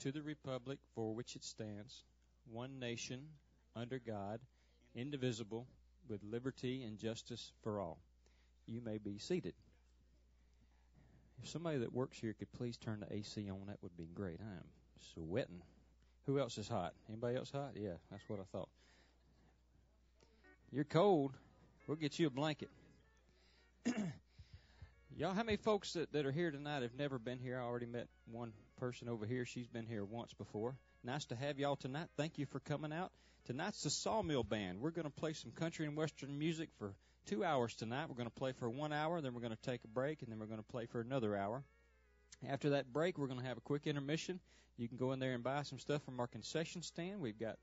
to the republic for which it stands, one nation, under God, indivisible, with liberty and justice for all. You may be seated. If somebody that works here could please turn the AC on, that would be great. I am sweating. Who else is hot? Anybody else hot? Yeah, that's what I thought. You're cold. We'll get you a blanket. Y'all, how many folks that are here tonight have never been here? I already met one person over here. She's been here once before. Nice to have y'all tonight. Thank you for coming out. Tonight's the Sawmill Band. We're going to play some country and western music for 2 hours tonight. We're going to play for 1 hour, then we're going to take a break, and then we're going to play for another hour. After that break, we're going to have a quick intermission. You can go in there and buy some stuff from our concession stand. We've got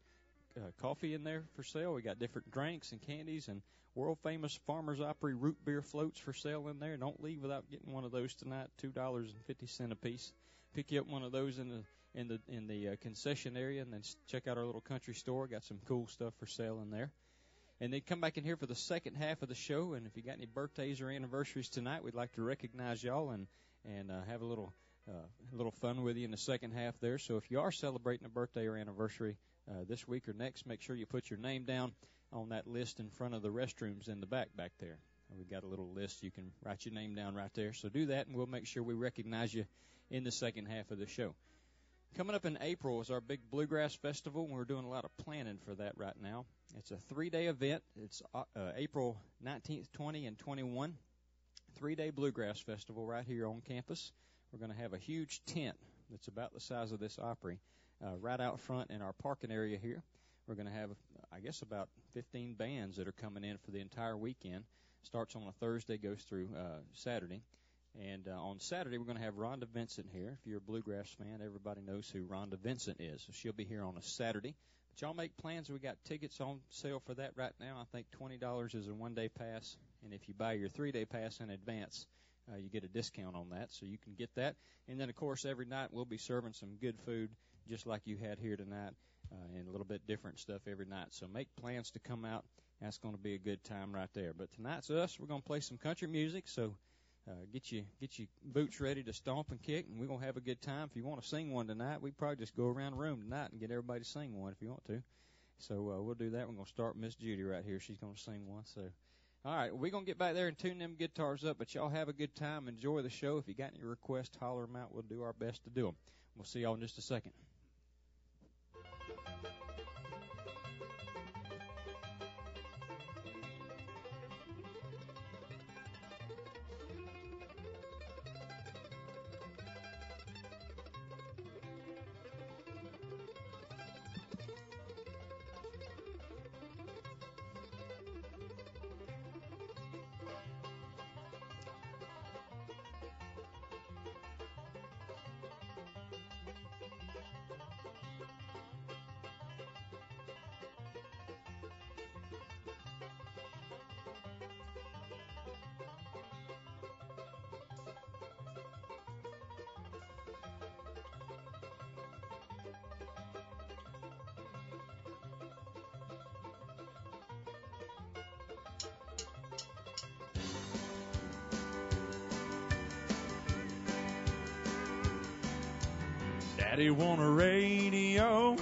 coffee in there for sale. We got different drinks and candies and world-famous Farmer's Opry root beer floats for sale in there. Don't leave without getting one of those tonight, $2.50 a piece. Pick you up one of those in the concession area, and then check out our little country store. Got some cool stuff for sale in there. And then come back in here for the second half of the show. And if you got any birthdays or anniversaries tonight, we'd like to recognize y'all and have a little fun with you in the second half there. So if you are celebrating a birthday or anniversary this week or next, make sure you put your name down on that list in front of the restrooms in the back there. We've got a little list. You can write your name down right there. So do that, and we'll make sure we recognize you in the second half of the show. Coming up in April is our big Bluegrass Festival, and we're doing a lot of planning for that right now. It's a 3-day event. It's April 19th, 20, and 21. 3-day Bluegrass Festival right here on campus. We're going to have a huge tent that's about the size of this Opry right out front in our parking area here. We're going to have, I guess, about 15 bands that are coming in for the entire weekend. Starts on a Thursday, goes through Saturday. And on Saturday, we're going to have Rhonda Vincent here. If you're a Bluegrass fan, everybody knows who Rhonda Vincent is. So she'll be here on a Saturday. But y'all make plans. We got tickets on sale for that right now. I think $20 is a one-day pass. And if you buy your 3-day pass in advance, you get a discount on that. So you can get that. And then, of course, every night we'll be serving some good food just like you had here tonight and a little bit different stuff every night. So make plans to come out. That's going to be a good time right there. But tonight's us. We're going to play some country music. So get your boots ready to stomp and kick, and we're going to have a good time. If you want to sing one tonight, we probably just go around the room tonight and get everybody to sing one if you want to. So we'll do that. We're going to start with Miss Judy right here. She's going to sing one. So, all right, we're going to get back there and tune them guitars up, but y'all have a good time. Enjoy the show. If you got any requests, holler them out. We'll do our best to do them. We'll see y'all in just a second. Daddy want a radio,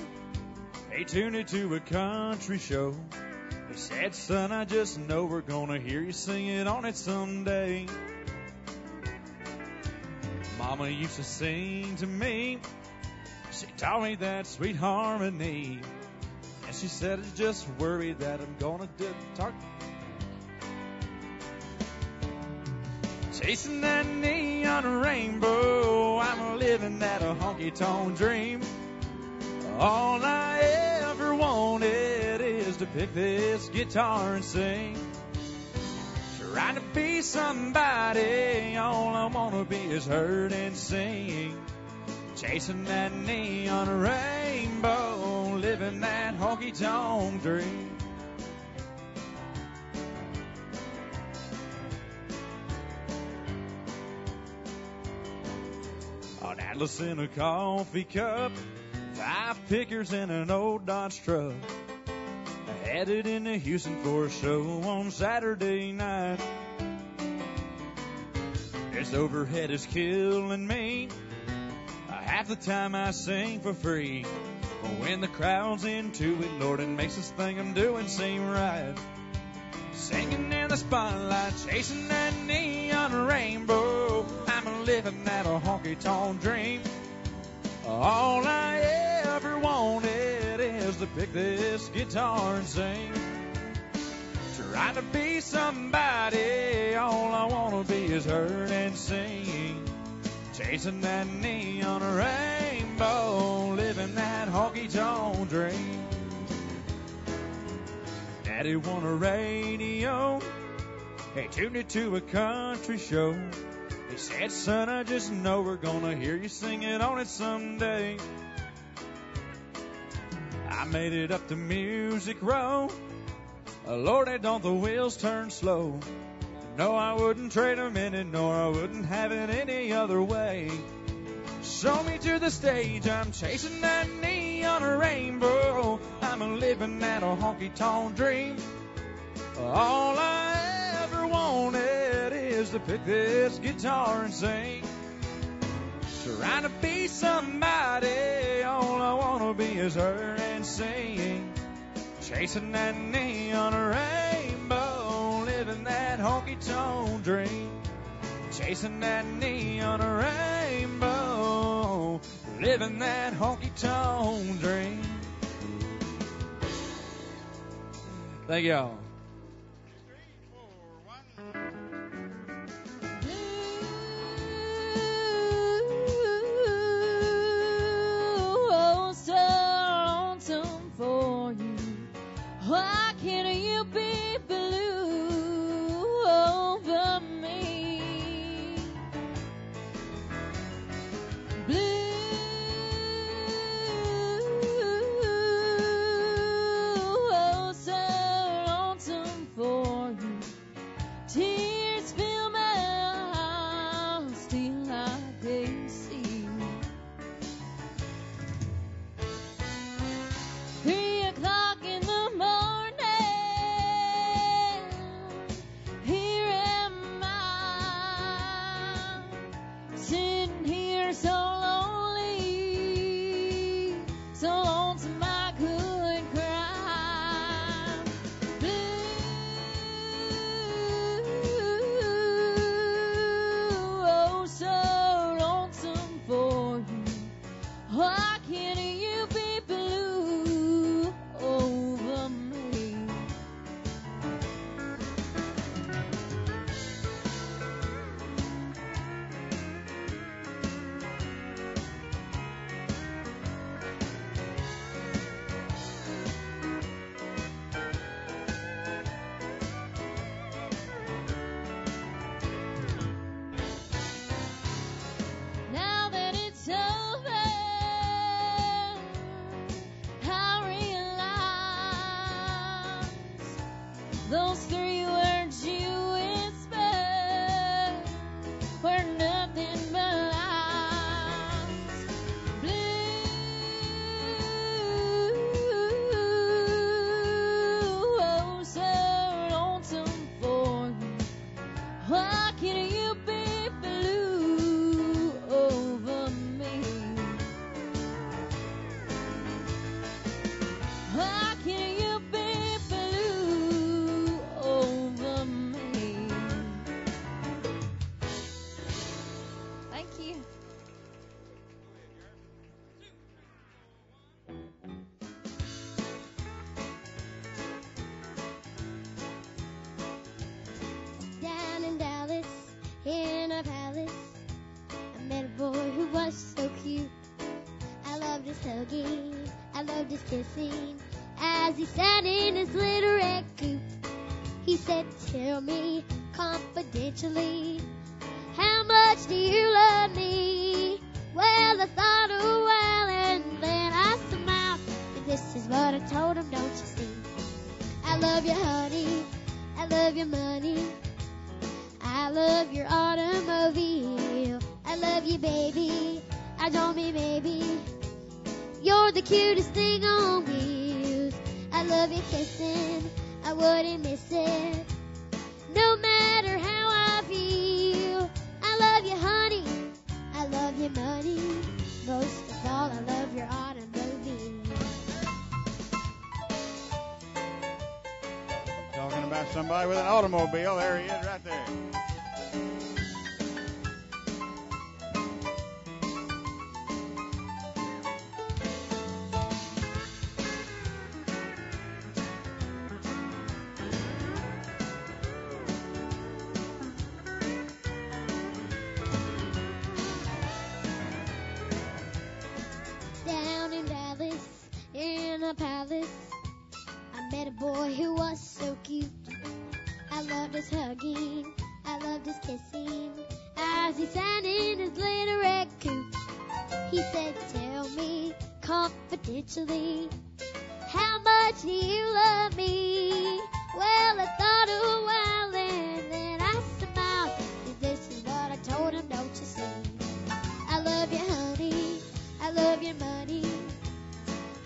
he tuned it to a country show. He said, son, I just know we're gonna hear you sing it on it someday. Mama used to sing to me, she taught me that sweet harmony. And she said, just worry that I'm gonna talk. Chasing that neon rainbow, I'm living that honky-tonk dream. All I ever wanted is to pick this guitar and sing. Trying to be somebody, all I want to be is heard and sing. Chasing that neon rainbow, living that honky-tonk dream. An Atlas in a coffee cup, 5 pickers in an old Dodge truck. I headed into Houston for a show on Saturday night. This overhead is killing me. I Half the time I sing for free, but when the crowd's into it, Lord, it makes this thing I'm doing seem right. Singing in the spotlight, chasing that neon rainbow, I'm living that a honky-tonk dream. All I ever wanted is to pick this guitar and sing. Trying to be somebody, all I want to be is heard and sing. Chasing that neon rainbow, living that honky-tonk dream. Daddy want a radio, he tuned it to a country show. He said, son, I just know we're gonna hear you singing on it someday. I made it up to Music Row. Lord, don't the wheels turn slow. No, I wouldn't trade a minute, nor I wouldn't have it any other way. Show me to the stage, I'm chasing that neon rainbow. I'm living that a honky-tonk dream. All I ever wanted is to pick this guitar and sing. Trying to be somebody, all I want to be is heard and sing. Chasing that neon rainbow, living that honky-tonk dream. Chasing that neon rainbow, living that honky-tonk dream. Thank y'all. Why can't you be blue over me? Blue, oh, so lonesome for you. Tears fill my eyes, still I can't see. 3 o'clock in the morning, here am I, sitting here so lonely, so lonesome I could cry. Blue, oh, so lonesome for you. Why can't you be blue over me? Now that it's over, I realize those 3 words you whispered were nothing but lies. Blue, oh, so lonesome for you. Why can't you be blue over me? Why can't you be blue over me? Thank you. Down in Dallas, in a palace, I met a boy who was so cute. I loved his hugging, I loved his kissing, as he sat in his little red coupe. He said, tell me confidentially, how much do you love me? Well, I thought a while and then I smiled, and this is what I told him, don't you see? I love you, honey, I love your money, I love your automobile. I love you, baby, I don't mean maybe. You're the cutest thing on wheels. I love you kissing, I wouldn't miss it, no matter how I feel. I love you, honey, I love your money, Most of all, I love your automobile. Talking about somebody with an automobile. There he is right there. Down in Dallas, in a palace, I met a boy who was so cute. I loved his hugging, I loved his kissing, as he sat in his little red coupe. He said, tell me confidentially, how much do you love me? Well, I thought a while and then I smiled. This is what I told him, don't you see? I love you, honey, I love your money,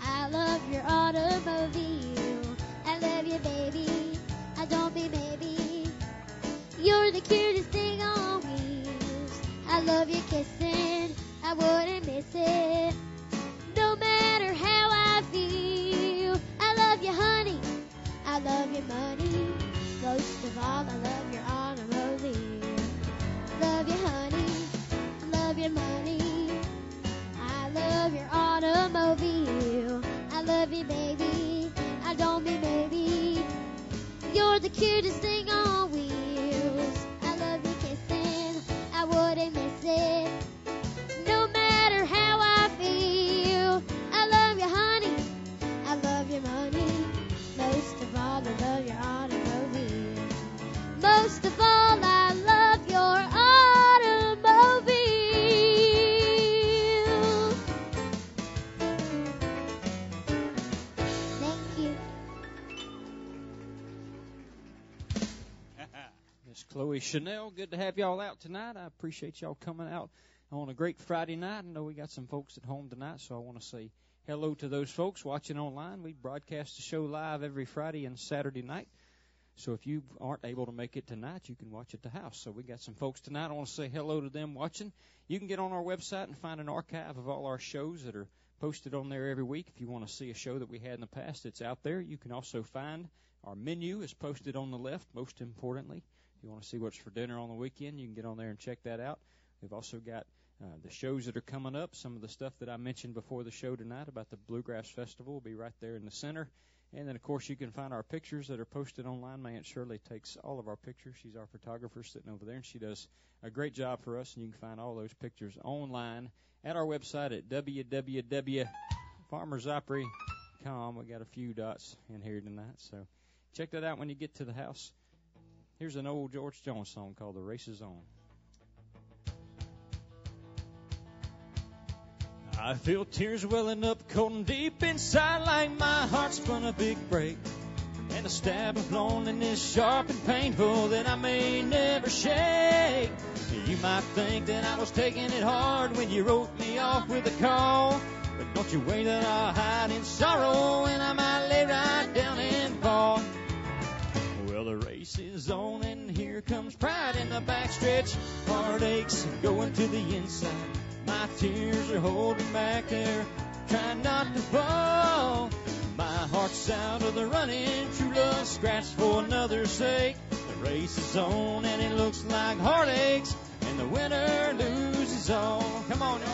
I love your automobile. I love you, baby, I don't mean maybe. You're the cutest thing on wheels. I love you kissing, I wouldn't miss it, no matter how I feel. I love you, honey, I love your money. Most of all, I love your automobile. Love you, honey, I love your money, I love your automobile. I love you, baby, I don't mean maybe. You're the cutest thing on wheels. I love you kissing, I wouldn't miss it, no matter how I feel. I love you, honey, I love your money. Most of all, I love your automobile. Most of all, I love your automobile. Thank you. Miss Chloe Chanel, good to have y'all out tonight. I appreciate y'all coming out on a great Friday night. I know we got some folks at home tonight, so I want to say hello to those folks watching online. We broadcast the show live every Friday and Saturday night. So if you aren't able to make it tonight, you can watch at the house. So we got some folks tonight. I want to say hello to them watching. You can get on our website and find an archive of all our shows that are posted on there every week. If you want to see a show that we had in the past, it's out there. You can also find our menu is posted on the left, most importantly. If you want to see what's for dinner on the weekend, you can get on there and check that out. We've also got the shows that are coming up. Some of the stuff that I mentioned before the show tonight about the Bluegrass Festival will be right there in the center. And then, of course, you can find our pictures that are posted online. My Aunt Shirley takes all of our pictures. She's our photographer sitting over there, and she does a great job for us. And you can find all those pictures online at our website at www.farmersopry.com. We got a few dots in here tonight, so check that out when you get to the house. Here's an old George Jones song called The Race Is On. I feel tears welling up cold and deep inside, like my heart spun a big break, and a stab of loneliness sharp and painful that I may never shake. You might think that I was taking it hard when you wrote me off with a call, but don't you wait that I'll hide in sorrow, and I might lay right down and fall. Well, the race is on, and here comes pride in the backstretch. Heartaches going to the inside. My tears are holding back there, trying not to fall. My heart's out of the running, true love scratched for another's sake. The race is on, and it looks like heartaches, and the winner loses all. Come on, y'all.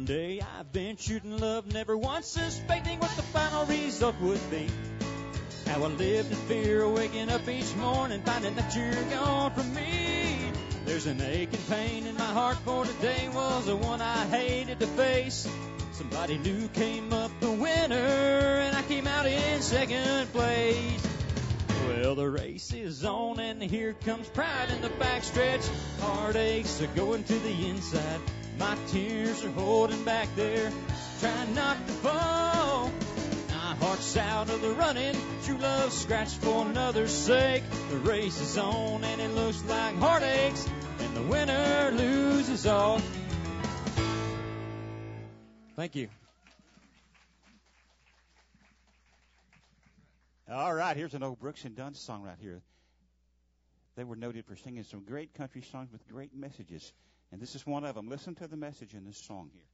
Day I ventured in love, never once suspecting what the final result would be. How I lived in fear of waking up each morning, finding that you're gone from me. There's an ache and pain in my heart, for today was the one I hated to face. Somebody new came up the winner, and I came out in second place. Well, the race is on, and here comes pride in the backstretch. Heartaches are going to the inside. My tears are holding back there, trying not to fall. My heart marks out of the running. True love scratched for another's sake. The race is on and it looks like heartaches, and the winner loses all. Thank you. All right, here's an old Brooks and Dunn song right here. They were noted for singing some great country songs with great messages, and this is one of them. Listen to the message in this song here.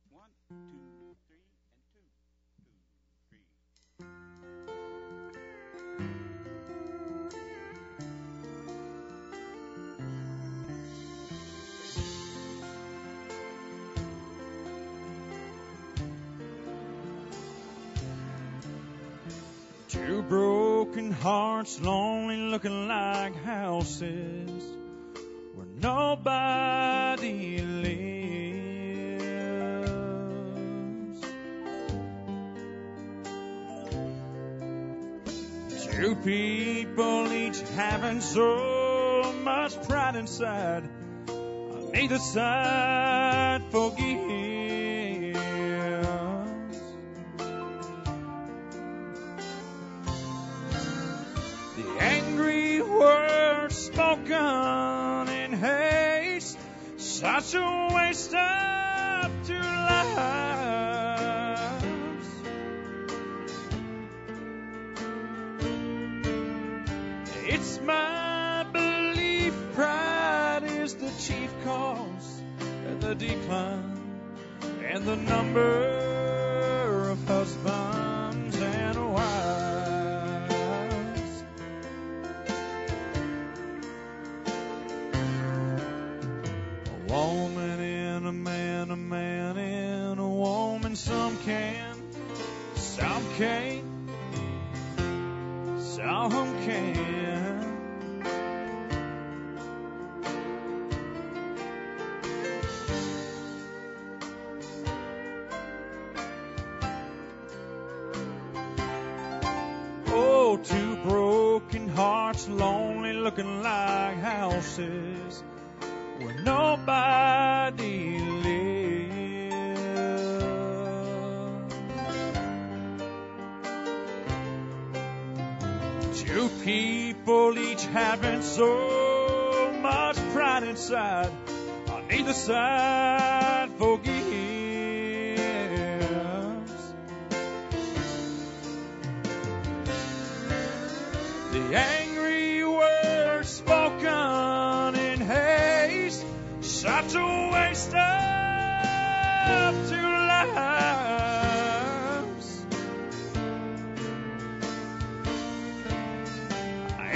One, two, and Two broken hearts, lonely looking like houses where nobody lives. Two people each having so much pride inside, on either side forgives. Angry words spoken in haste, such a waste of two lives. It's my belief pride is the chief cause of the decline and the number of husbands and wives. Woman in a man in a woman. Some can, some can't, some can. Oh, two broken hearts, lonely looking like houses where nobody lives. Two people each having so much pride inside, on either side forgives. The angry words spoken in haste, such a waste of two lives.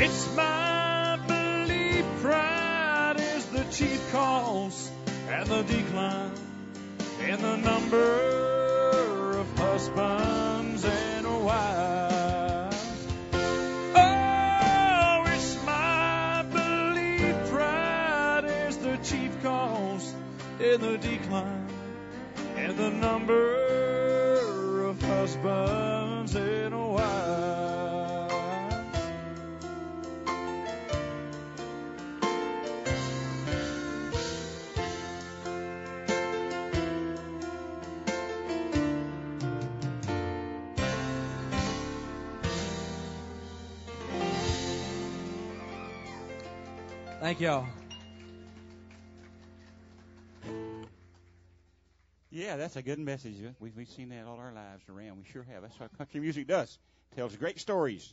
It's my belief pride is the chief cause and the decline in the number of husbands and wives. Oh, it's my belief pride is the chief cause in the decline and the number of husbands and wives. Thank y'all. Yeah, that's a good message. We've seen that all our lives around. We sure have. That's what country music does. Tells great stories.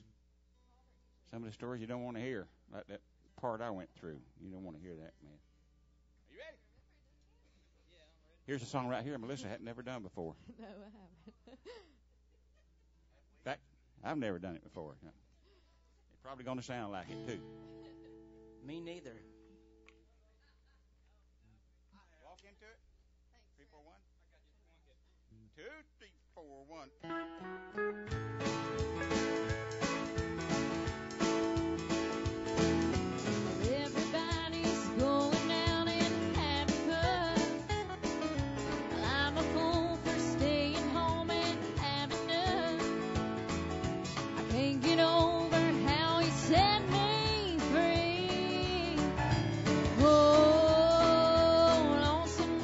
Some of the stories you don't want to hear, like that part I went through. You don't want to hear that, man. Are you ready? Yeah, I'm ready. Here's a song right here Melissa had never done before. No, I haven't. In fact, I've never done it before. It's probably going to sound like it, too. Me neither. Walk into it. 3, 4, 1. 2, 3, 4, 1. Everybody's going out and having fun. Well, I'm a fool for staying home and having none. I can't get over how he set me free. Oh, lonesome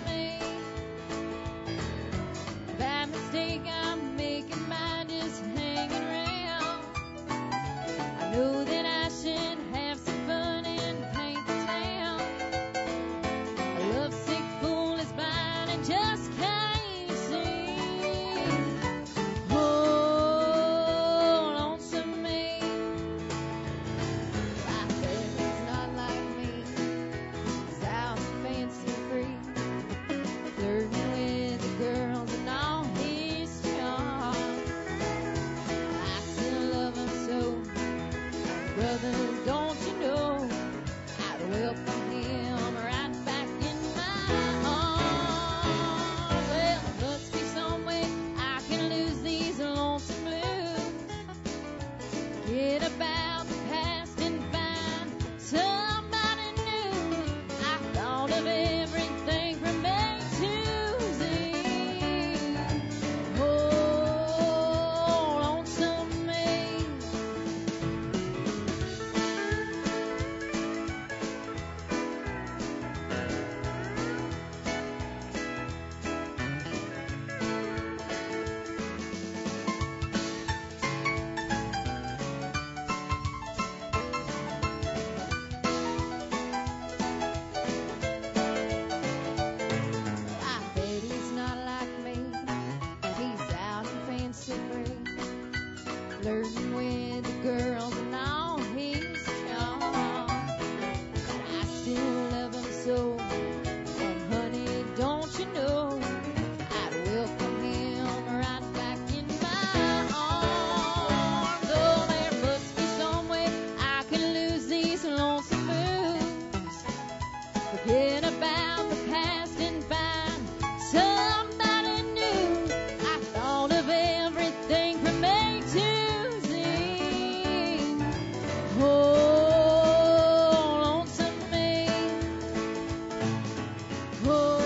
flirting with the girls and all his charm. I still love him so, and honey, don't you know, I'd welcome him right back in my arms. Oh, there must be some way I can lose these lonesome moons, forget about the past and find somebody new. I thought of everything from A to Z. Oh, lonesome me. Oh,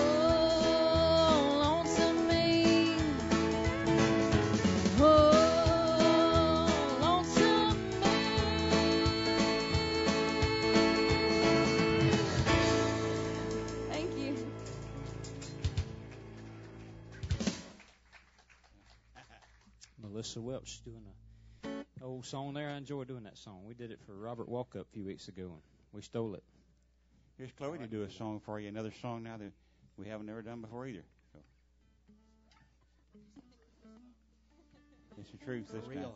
lonesome me. Oh, lonesome me. Thank you. Melissa Welch doing a old song there. I enjoy doing that song. We did it for Robert Walkup a few weeks ago, and we stole it. Here's Chloe to do a song for you, another song now that we haven't ever done before either. So. It's the truth this time.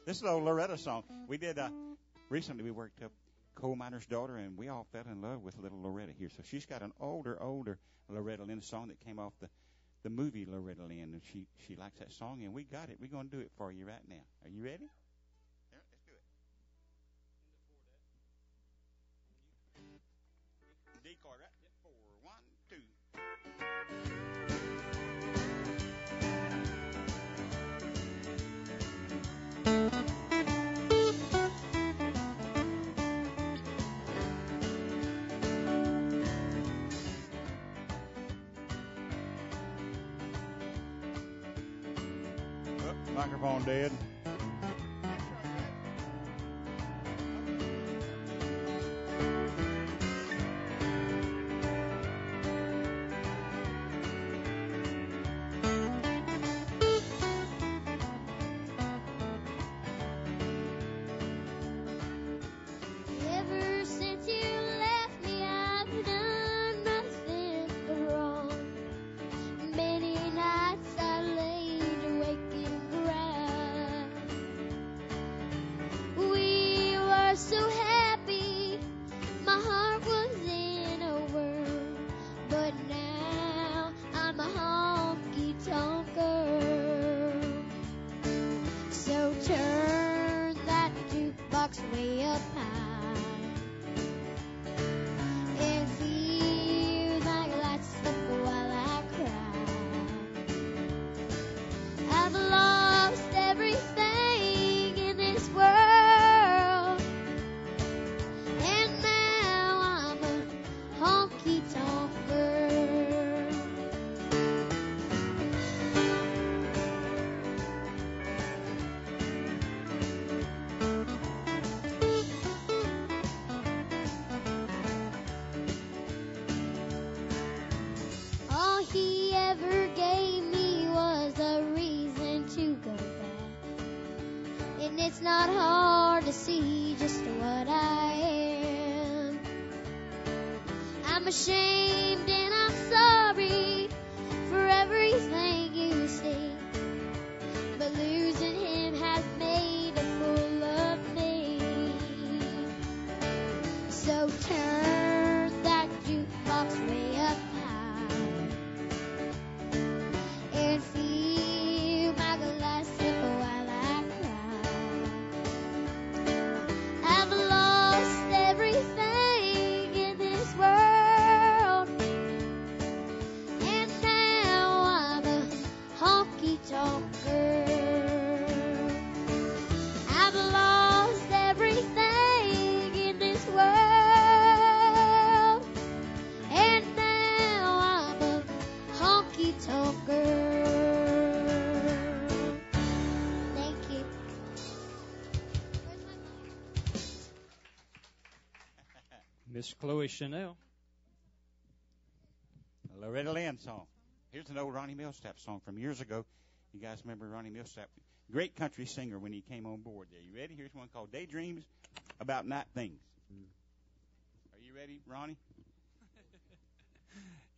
This is an old Loretta song. We did, recently we worked up Coal Miner's Daughter, and we all fell in love with little Loretta here. So she's got an older Loretta Lynn song that came off the movie Loretta Lynn, and she likes that song, and we got it. We're going to do it for you right now. Are you ready? Yeah, let's do it. Decoy right at 4. 1, 2. Oh, microphone dead. Ever since you left me, I've done nothing but wrong. Many nights I laid awake and cried. We were so happy, my heart was in a whirl. But now I'm a honky-tonk girl. So turn that jukebox way up high. It feels like lights up while I cry. I've lost everything in this world, and now I'm a honky-tonk girl. All he ever gave me was a reason to go back. And it's not hard to see just what I am. I'm ashamed and I'm sorry for everything you see. But losing him has made a fool of me. So turn that jukebox way up high and feel my glass slip while I cry. I've lost everything in this world, and now I'm a honky-tonk girl. I've lost everything in this world, and now I'm a honky-tonk girl. Thank you. Miss Chloe Chanel. A Loretta Lynn song. Here's an old Ronnie Millsap song from years ago. You guys remember Ronnie Millsap? Great country singer when he came on board there. You ready? Here's one called Daydreams About Night Things. Are you ready, Ronnie?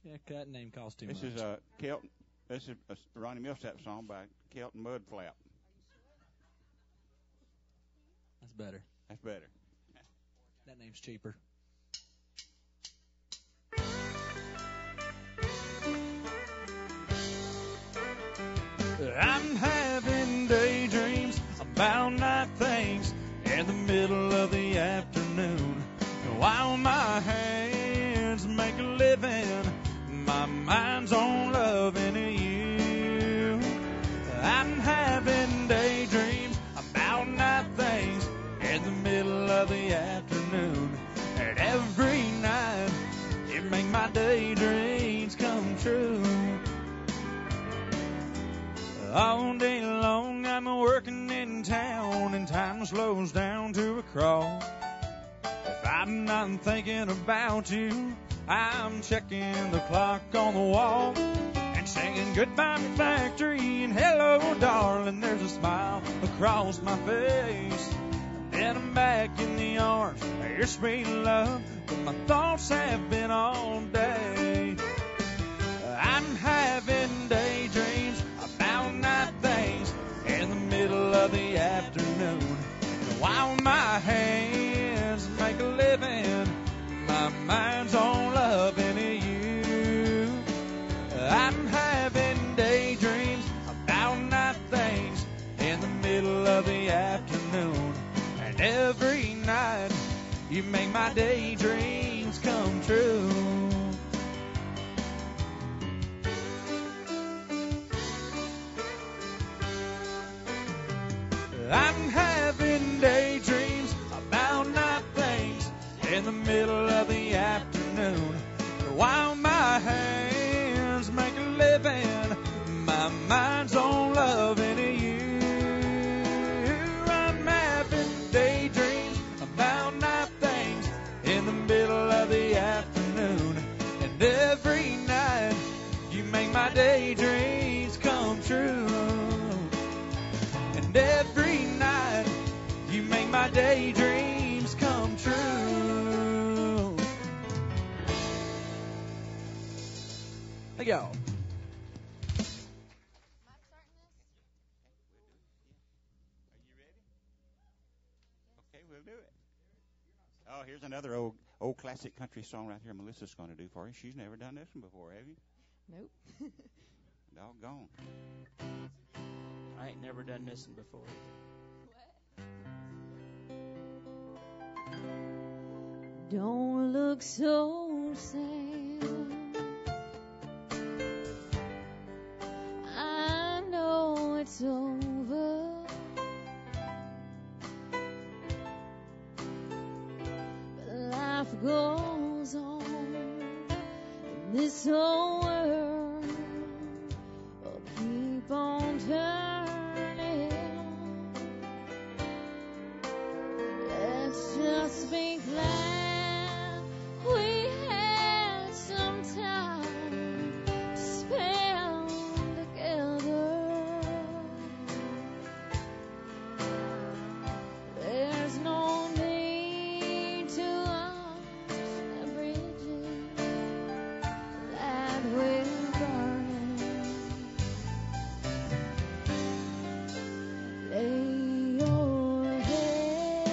Yeah, that name cost too This much. is Kelton. This is a Ronnie Millsap song by Kelton Mudflap. That's better. That's better. That name's cheaper. I'm having daydreams about night things in the middle of the afternoon. While my hands make a living, my mind's on loving you. I'm having daydreams about night things in the middle of the afternoon. And every night, you make my daydreams come true. All day long I'm working in town and time slows down to a crawl. If I'm not thinking about you, I'm checking the clock on the wall and singing goodbye factory and hello darling. There's a smile across my face. Then I'm back in the arms of your sweet love, but my thoughts have been all day. I'm having daydreams about night things in the middle of the afternoon. While my hands make a living, my mind's on loving you. I'm having daydreams about night things in the middle of the afternoon. And every night you make my daydreams come true. I'm having daydreams about night things in the middle of the afternoon. While my hands make a living, my mind's on loving you. I'm having daydreams about night things in the middle of the afternoon. And every night you make my daydreams come true. And every night you make my daydreams come true. Thank y'all. Okay, we'll do it. Oh, here's another old classic country song right here Melissa's going to do for you. She's never done this one before, have you? Nope. Doggone. I ain't never done this one before. Don't look so sad. I know it's over. But life goes on in this whole world. Will keep on turning. Let's just be glad we had some time to spend together. There's no need to cross the bridges that we're burning. Lay your head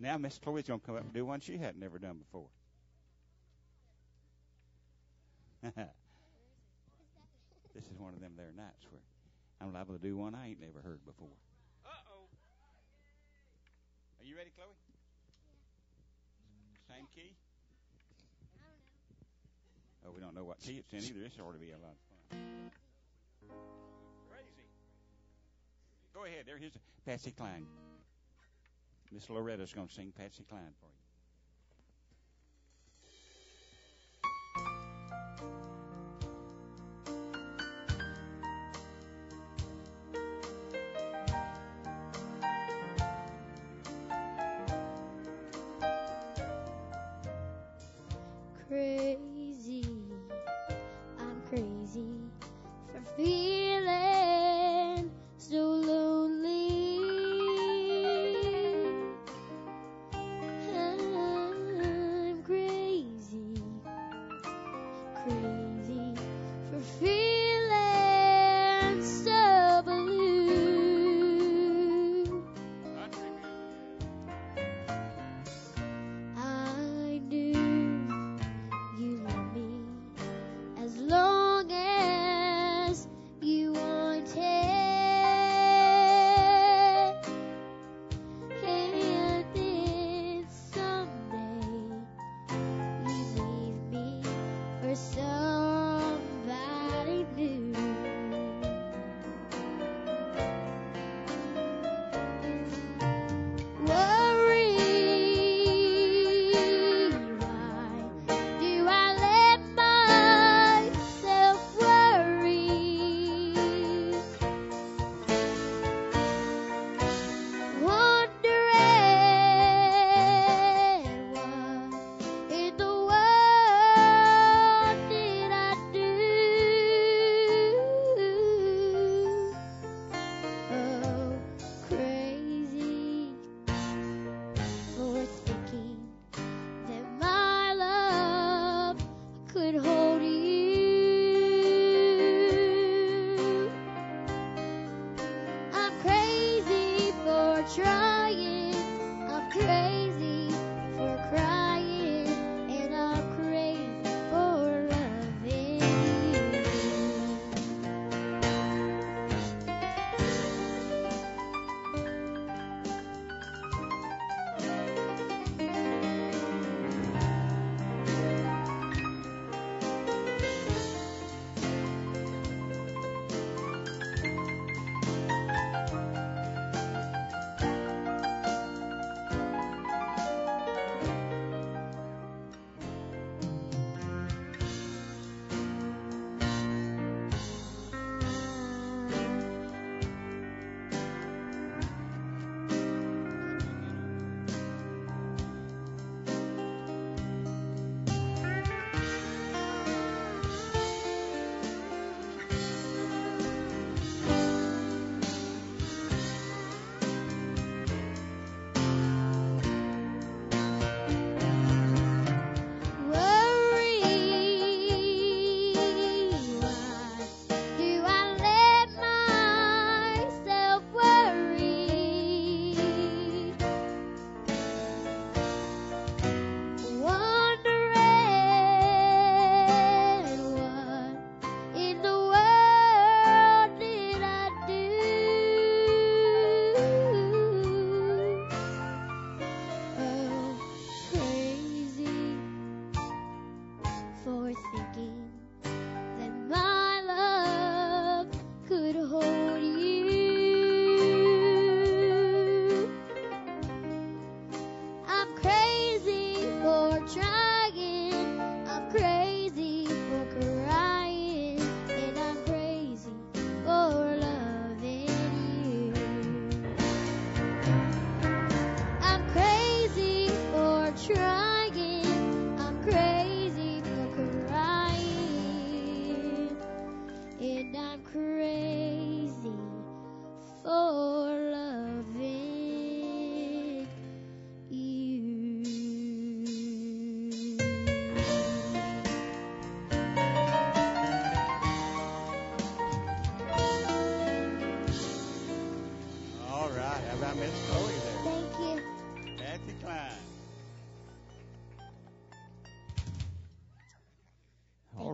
Now Miss Chloe's going to come up and do one she hadn't never done before. This is one of them there nights where I'm liable to do one I ain't never heard before. Uh-oh. Are you ready, Chloe? Same key? Oh, we don't know what key it's in either. This ought to be a lot of fun. Crazy. Go ahead. Here's Patsy Cline. Miss Loretta's going to sing Patsy Cline for you. Crazy, I'm crazy for feeling so lonely. I'm crazy, crazy for feeling so blue. I knew you love me as long as you wanted, and then someday you leave me for some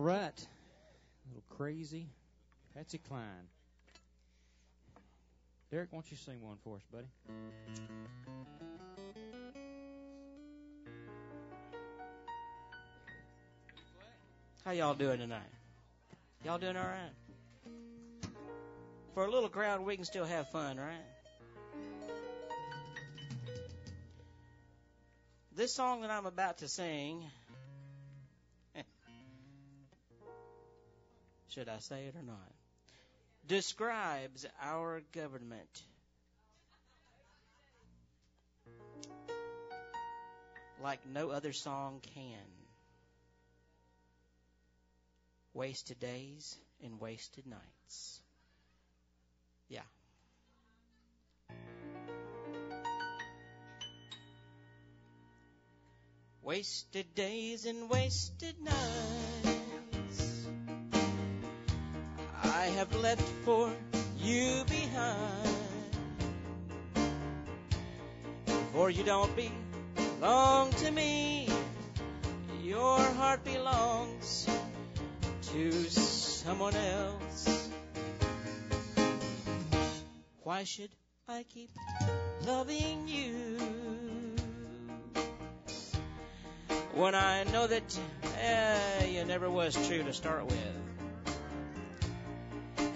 right. A little crazy. Patsy Cline. Derek, why don't you sing one for us, buddy? How y'all doing tonight? Y'all doing all right? For a little crowd, we can still have fun, right? This song that I'm about to sing, should I say it or not, describes our government like no other song can. Wasted days and wasted nights. Yeah. Wasted days and wasted nights I have left for you behind. For you don't belong to me. Your heart belongs to someone else. Why should I keep loving you when I know that you never was true to start with?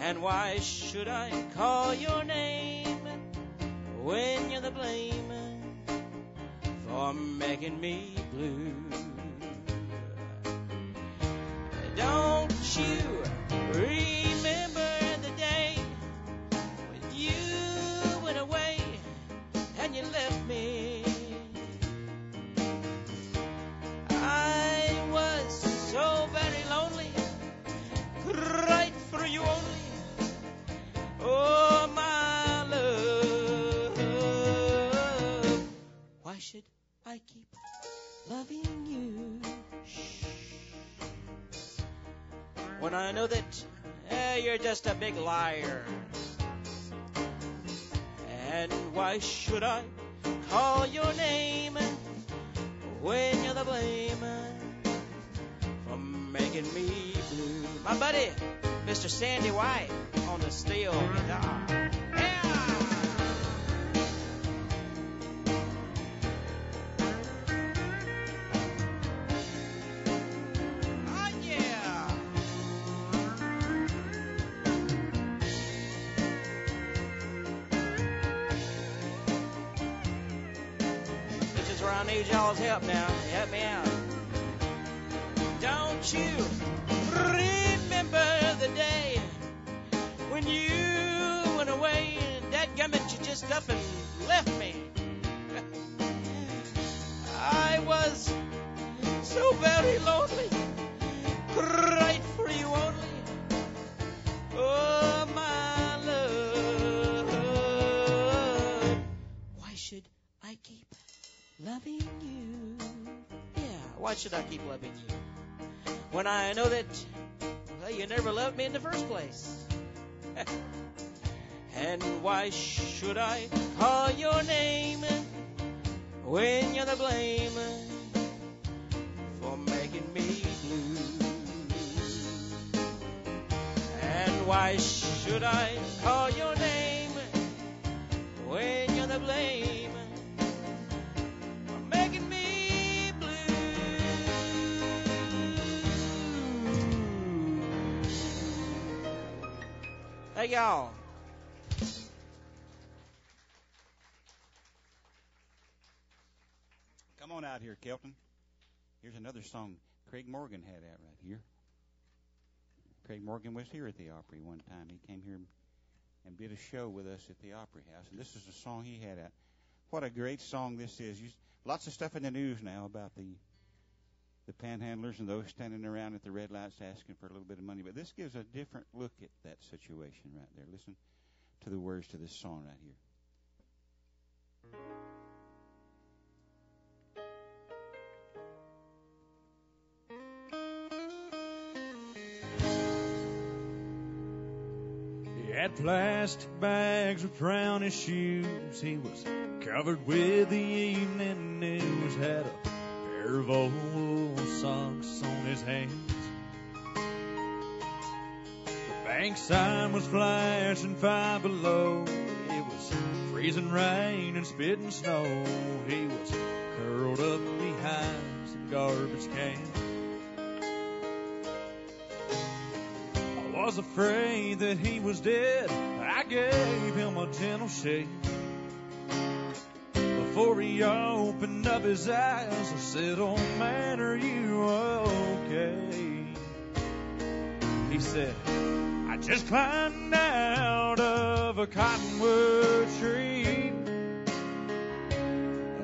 And why should I call your name when you're the blame for making me blue? Don't you remember the day when you went away and you left me? I was so very lonely, cried for you only. Oh, my love, why should I keep loving you when I know that you're just a big liar? And why should I call your name when you're the blame for making me blue? My buddy, Mr. Sandy White, on the steel guitar. Yeah! I need y'all's help now. Help me out. Don't you remember the day when you went away and dadgummit, you just up and left me? I was so very lonely, cried for you only. Oh, my love, why should I keep loving you? Yeah, why should I keep loving you when I know that, well, you never loved me in the first place? And why should I call your name when you're the blame for making me blue? And why should I call your name when you're the blame for making me blue? Hey, y'all. Come on out here, Kelton. Here's another song Craig Morgan had out right here. Craig Morgan was here at the Opry one time. He came here and did a show with us at the Opry House, and this is a song he had out. What a great song this is. Lots of stuff in the news now about the panhandlers and those standing around at the red lights asking for a little bit of money, but this gives a different look at that situation right there. Listen to the words to this song right here. He had plastic bags wrapped around his shoes. He was covered with the evening news. Had a pair of old socks on his hands. Bank sign was flashing 5 below. It was freezing rain and spitting snow. He was curled up behind some garbage cans. I was afraid that he was dead. I gave him a gentle shake. Before he opened up his eyes, I said, "Oh man, are you okay?" He said, "I just climbed out of a cottonwood tree.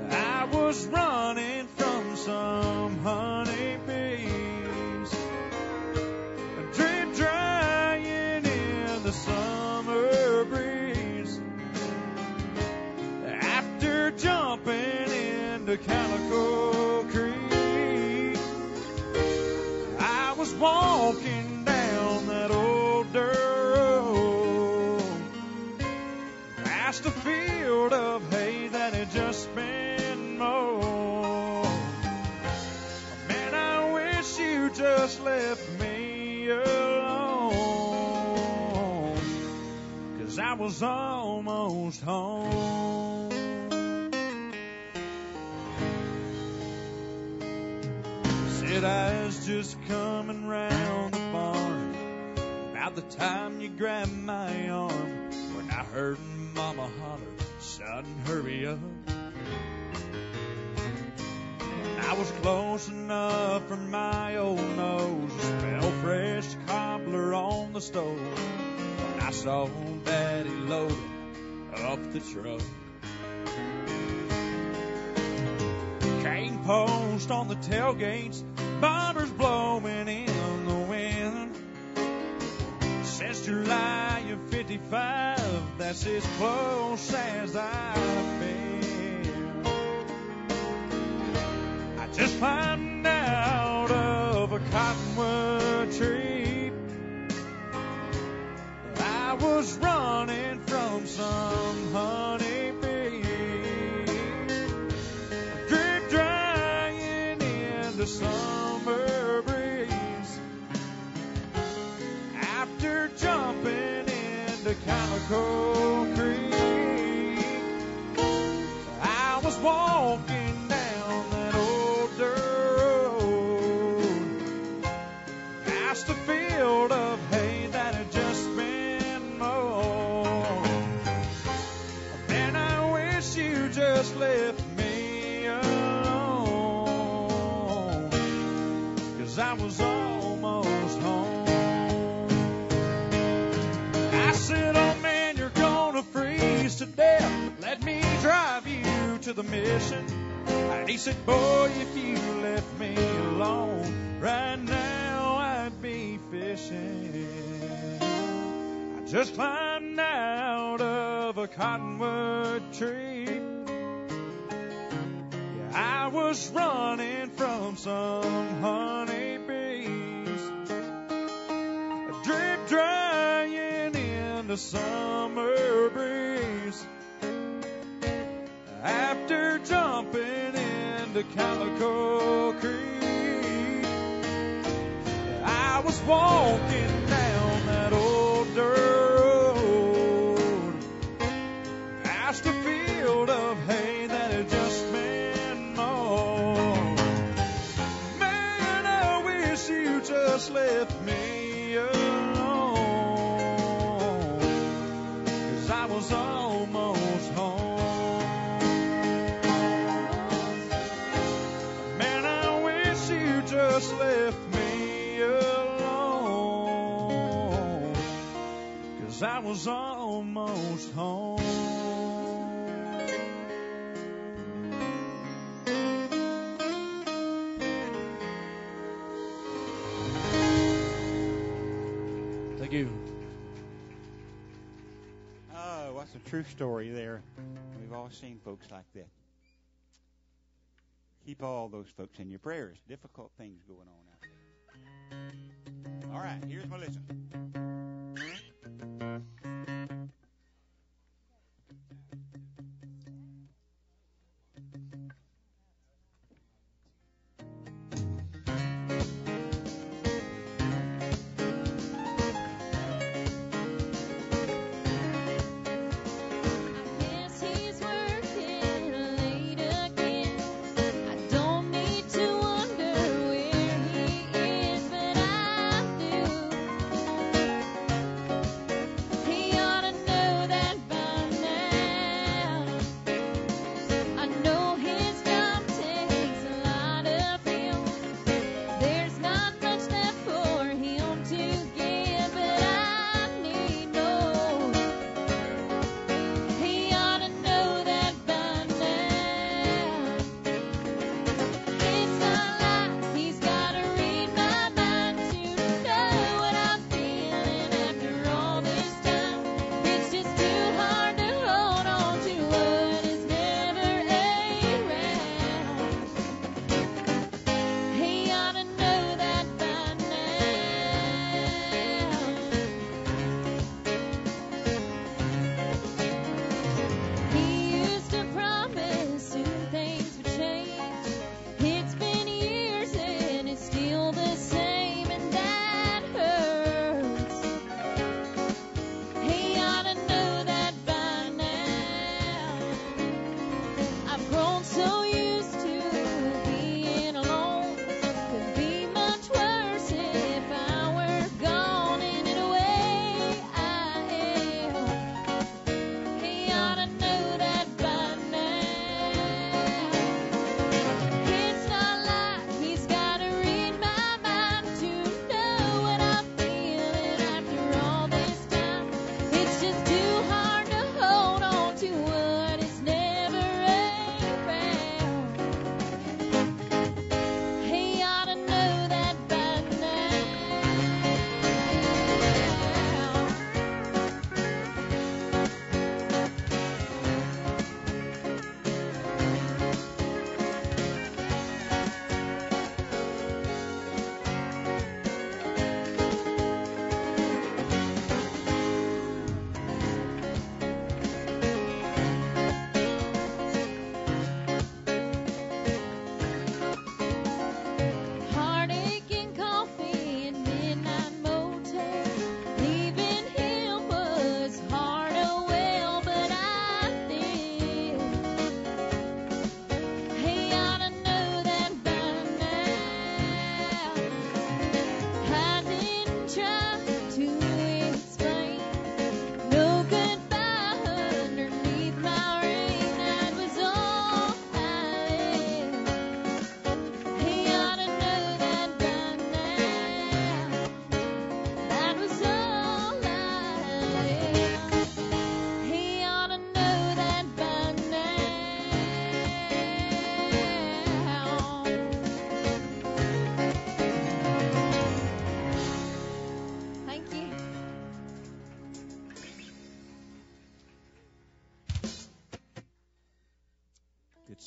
I was running from some honeybees, drip drying in the summer breeze. After jumping into Calico Creek, I was walking down that old dirt road, past a field of hay that had just been mowed. Man, I wish you just left me alone, 'cause I was almost home. Said I was just coming round the barn about the time you grabbed my arm, when I heard Mama holler, "Son, hurry up." I was close enough for my old nose to smell fresh cobbler on the stove when I saw Daddy loading up the truck. Cane post on the tailgates, bombers blowing in the wind. Since July of '55, that's as close as I've been. I just climbed out of a cottonwood tree. I was running from some honeybee, drip drying in the summer breeze. After jumping into Calico Creek, I was walking down that old dirt road, past a field of hay that had just been mowed. Man, I wish you just left me alone, 'cause I was almost home. I said, "Oh man, you're gonna freeze to death. Let me drive you to the mission." And he said, "Boy, if you left me alone, right now I'd be fishing." I just climbed out of a cottonwood tree. Yeah, I was running from some honeybees, drip drying in the summer breeze. After jumping into Calico Creek, I was walking down that old dirt road, past a field of hay that had just been mowed. Man, I wish you just left me alone, 'cause I was almost home. Man, I wish you just left me alone, 'cause I was almost home. Thank you. Oh, what's a true story there. We've all seen folks like that. Keep all those folks in your prayers. Difficult things going on out there. All right, here's my listen.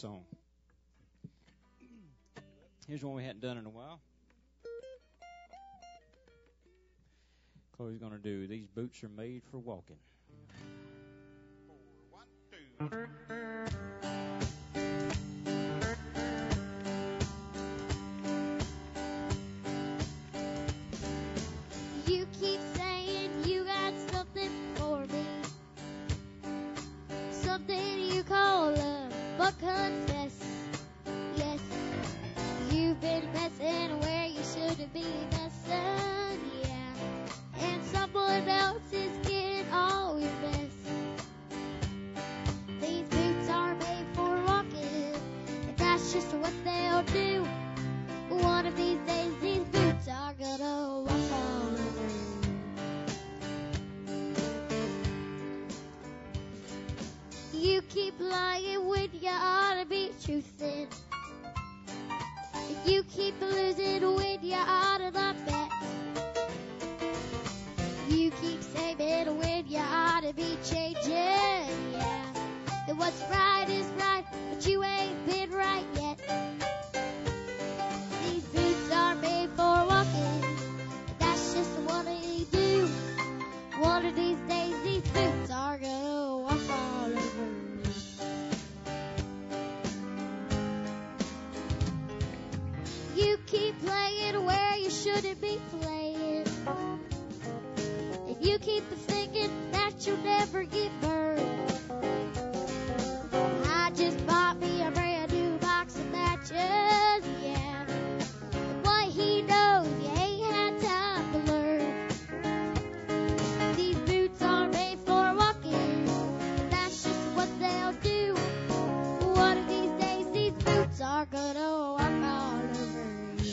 song. Here's one we hadn't done in a while. Chloe's going to do These Boots Are Made for Walking. 4, 1, 2. You keep saying you got something for me, something you call love, but confess, yes, you've been messing where you shouldn't be messing, yeah, and someone else is getting always best. These boots are made for walking, and that's just what they'll do. One of these days, these boots are gonna walk all over you. You keep lying when you ought to be truthing. You keep losing when you ought to not bet. You keep saving when you ought to be changing, yeah. And what's right is right, but you ain't been right yet. These boots are made for walking, that's just what they do. One of these days, these boots are gonna walk all over me. You keep playing where you shouldn't be playing, and you keep thinking that you'll never get burned. I just bought me a brand new box of matches, yeah. And what he knows, you ain't had time to learn. These boots are made for walking, that's just what they'll do. One of these days, these boots are gonna walk all over you.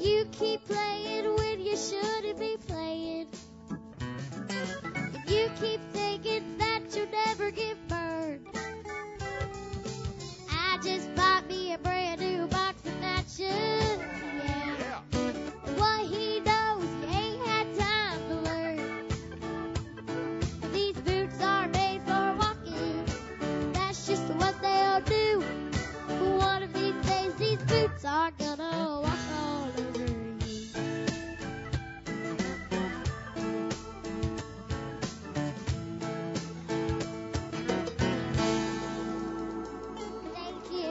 You keep playing when you shouldn't be playing. And you keep thinking that you'll never get burned. I just bought me a brand new box of matches, yeah. And what he knows, you ain't had time to learn. These boots are made for walking, that's just what they'll do. One of these days, these boots are gonna walk all over you. Thank you.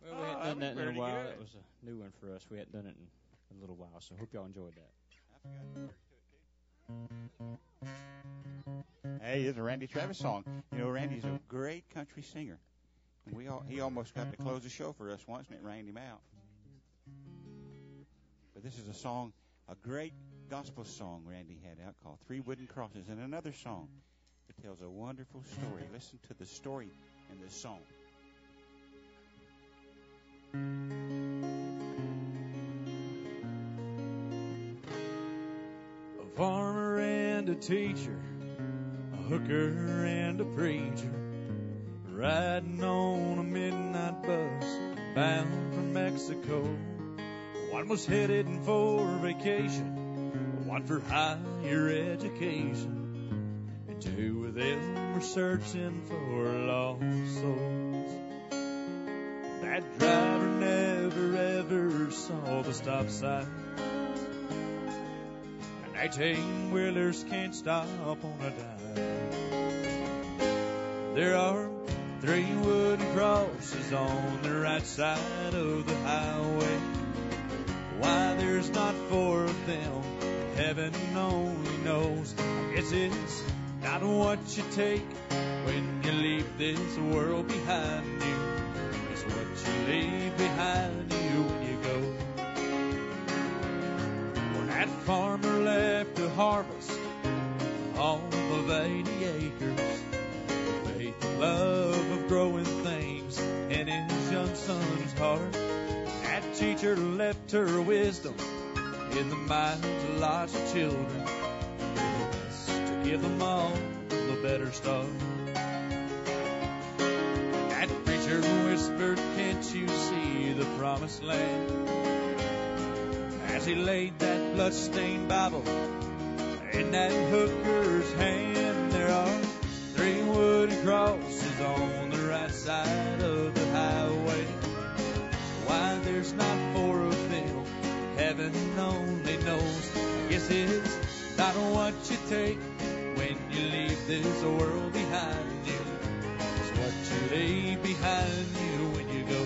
Well, we hadn't that done that was in a pretty while. good. That was a new one for us. We hadn't done it in a little while, so hope y'all enjoyed that. Hey, it's a Randy Travis song. You know, Randy's a great country singer. And he almost got to close the show for us once, and it rained him out. But this is a song, a great gospel song Randy had out called Three Wooden Crosses, and another song that tells a wonderful story. Listen to the story in this song. A farmer and a teacher, a hooker and a preacher, riding on a midnight bus bound for Mexico. One was headed for vacation, one for higher education, and two of them were searching for lost souls. That driver never ever saw the stop sign. 18-wheelers can't stop on a dime. There are 3 wooden crosses on the right side of the highway. Why there's not 4 of them, heaven only knows. I guess it's not what you take when you leave this world behind you. It's what you leave behind you when you go. That farmer left to harvest all of 80 acres. Faith and love of growing son's heart. That teacher left her wisdom in the minds of lots of children, to give them all a better start. That preacher whispered, "Can't you see the promised land?" As he laid that bloodstained Bible in that hooker's hand. There are 3 wooden crosses on the right side of the highway. Why there's not 4 of them, heaven only knows. I guess it's not what you take when you leave this world behind you. It's what you leave behind you when you go.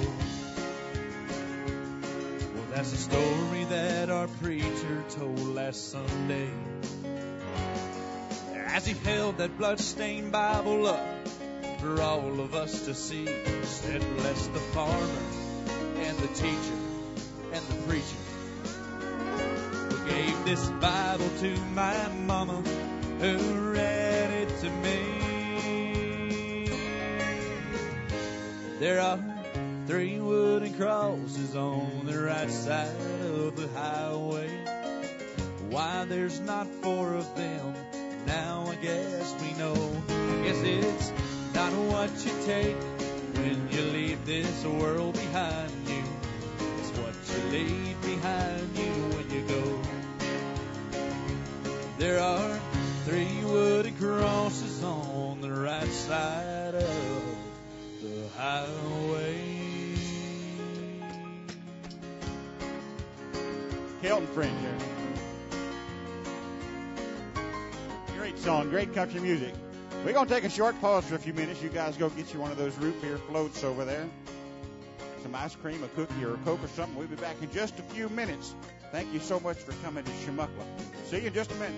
Well, that's the story that our preacher told last Sunday, as he held that bloodstained Bible up for all of us to see. Said, "Bless the farmer and the teacher and the preacher who gave this Bible to my mama, who read it to me." There are 3 wooden crosses on the right side of the highway. Why there's not 4 of them, now I guess we know. I guess it's not what you take when you leave this world behind you. It's what you leave behind you when you go. There are 3 wooden crosses on the right side of the highway. Kelton Friends here. Great song, great country music. We're going to take a short pause for a few minutes. You guys go get you one of those root beer floats over there. Some ice cream, a cookie, or a Coke or something. We'll be back in just a few minutes. Thank you so much for coming to Shemukla. See you in just a minute.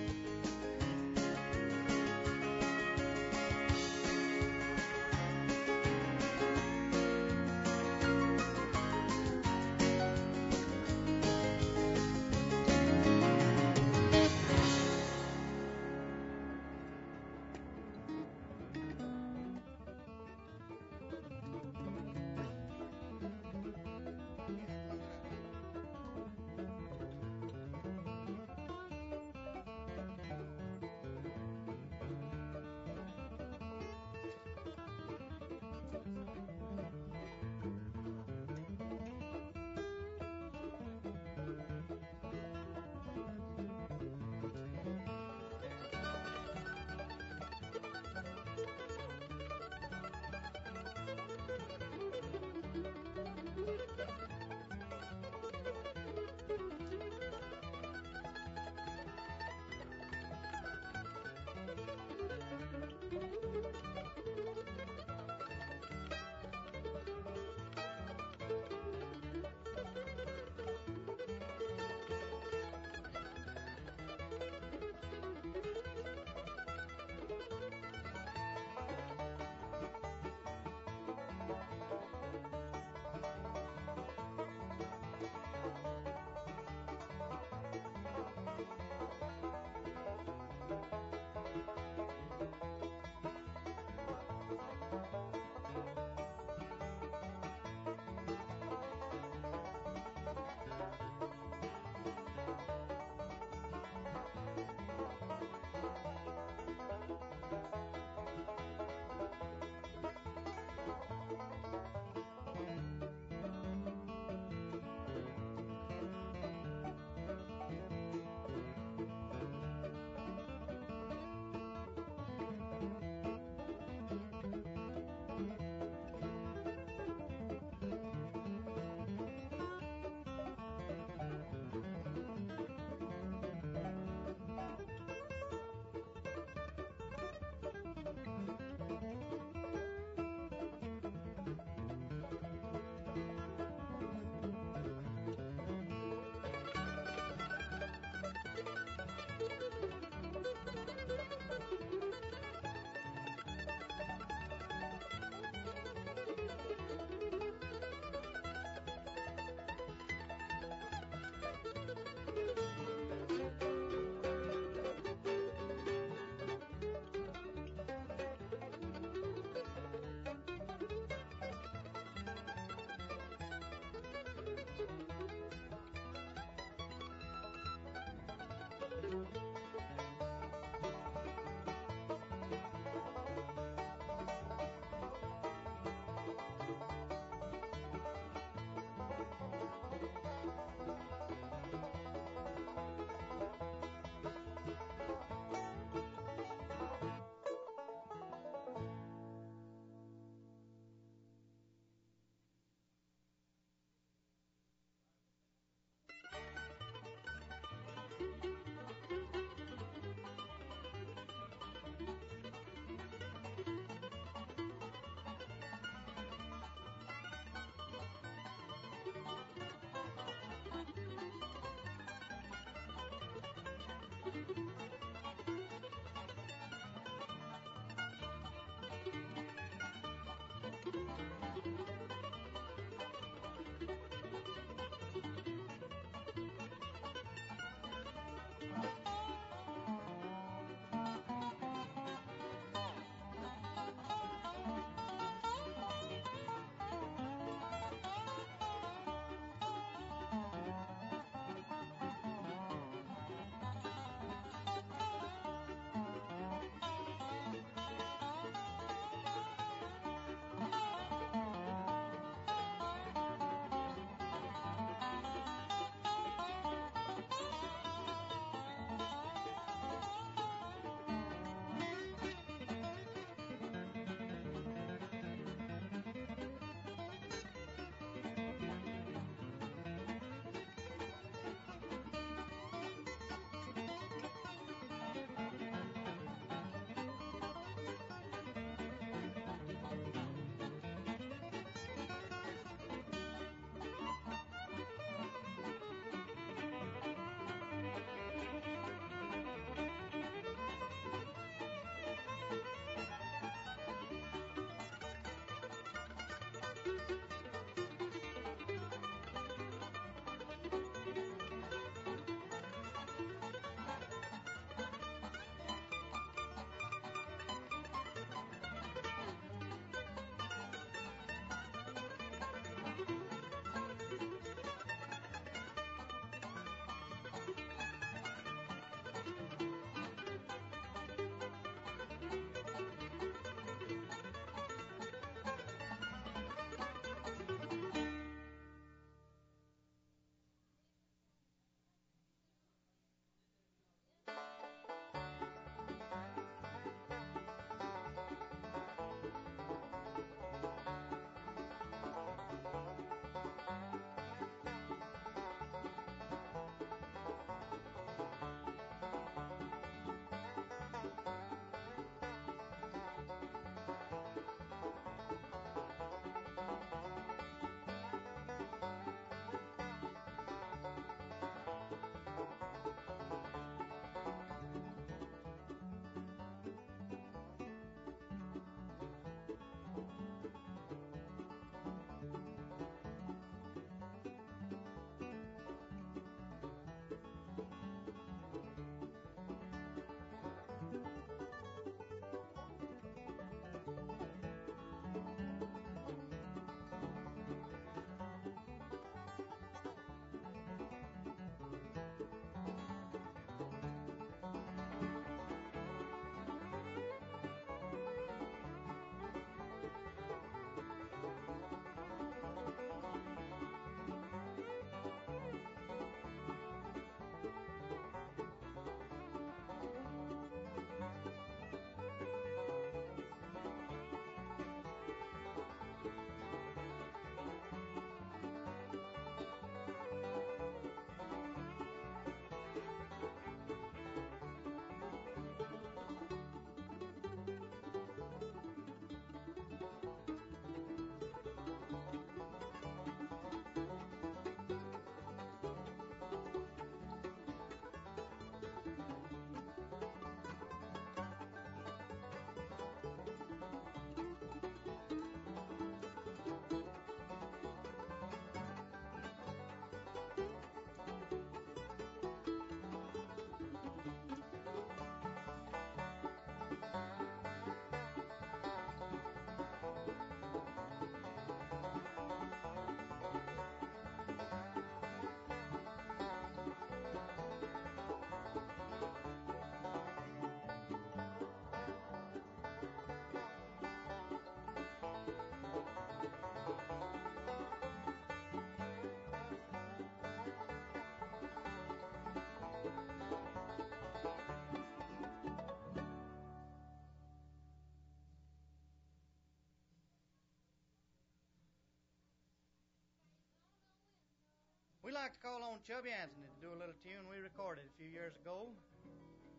like to call on Chubby Anthony to do a little tune we recorded a few years ago,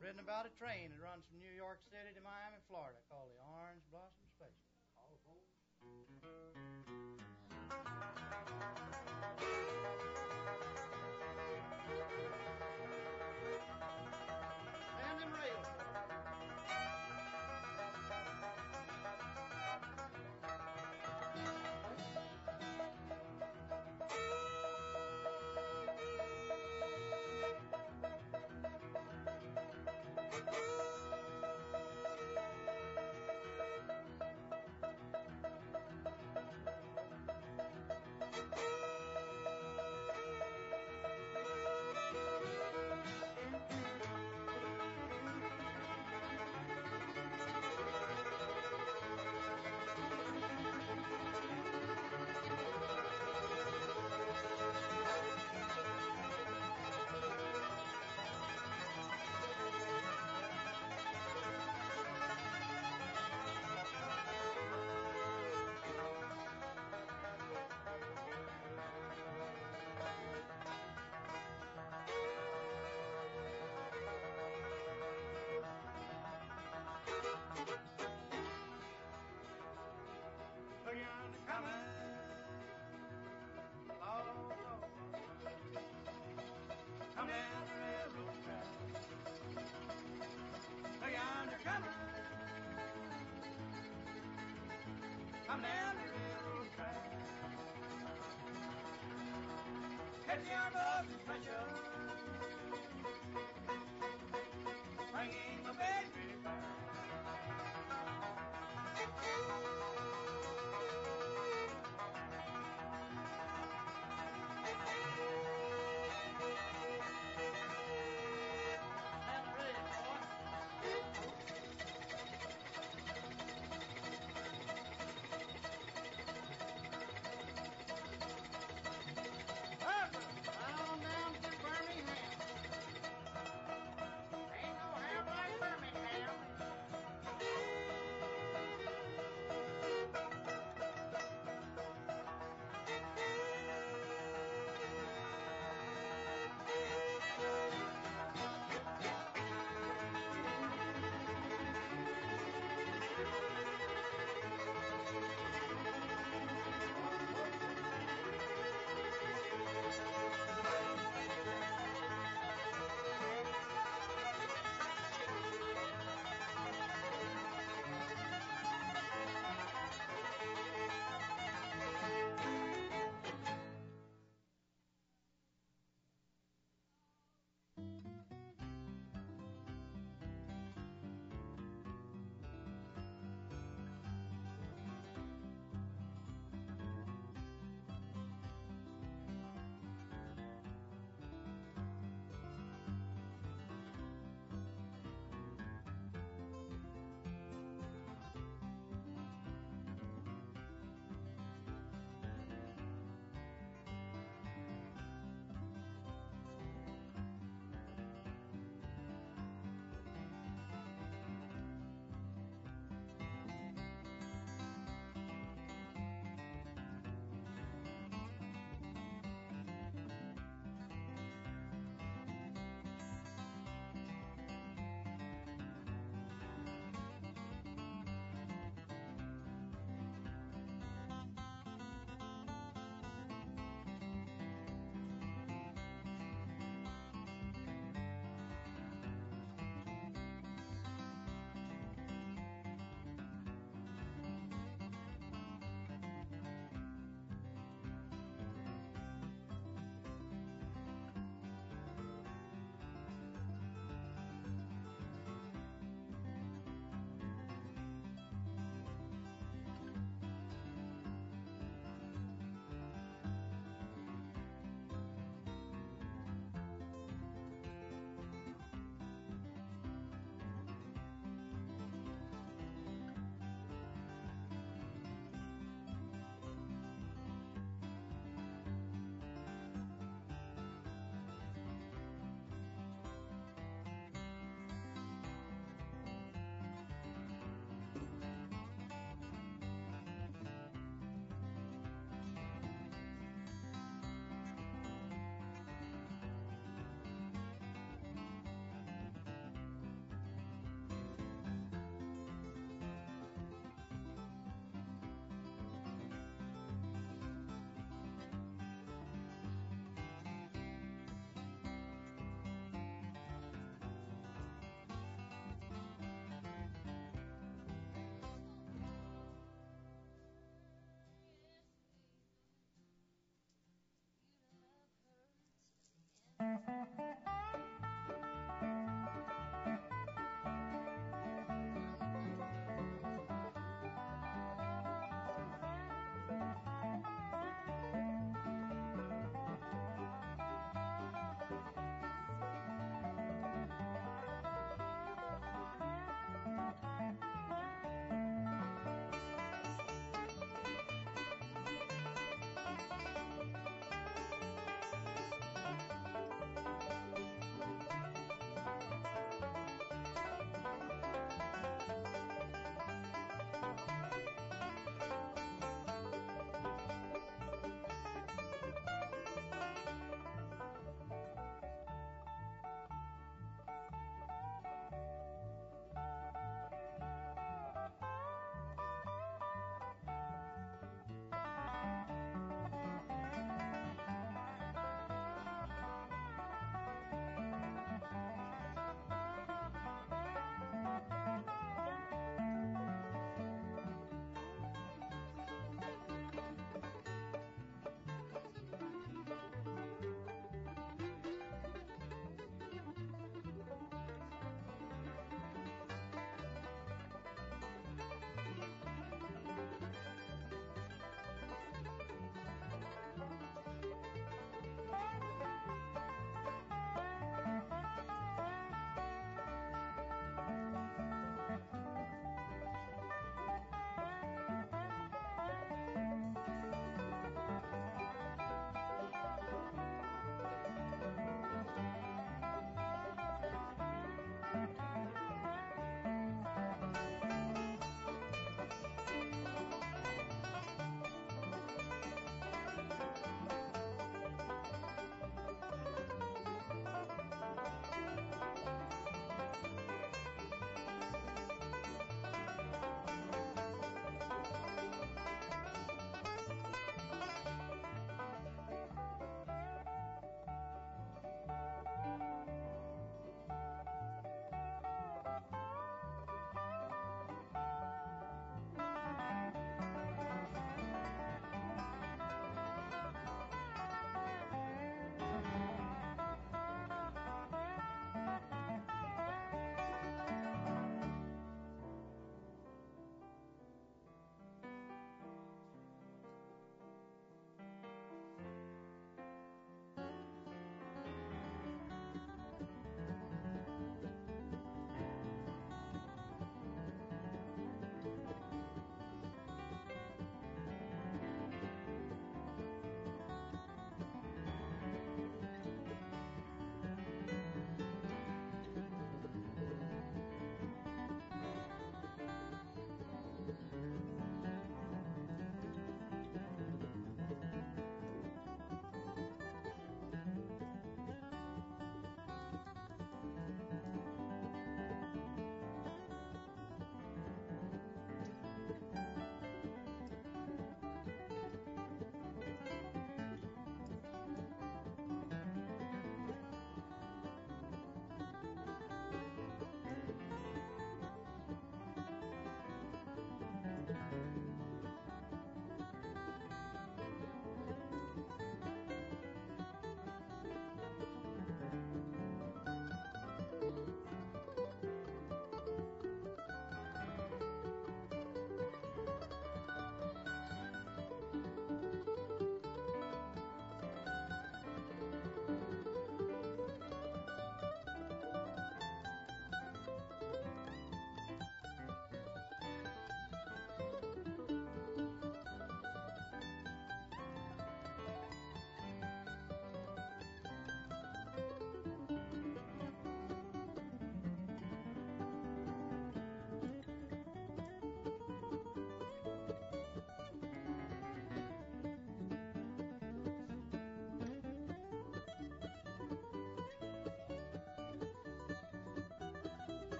written about a train that runs from New York City to Miami, Florida, called the Orange Blossom Special. Stand them rails. Look yonder coming. Lord, Lord. Come down the railroad track. Look yonder coming. Come down the railroad track. Catch your blood pressure. Bringing my baby back. Down to Birmingham.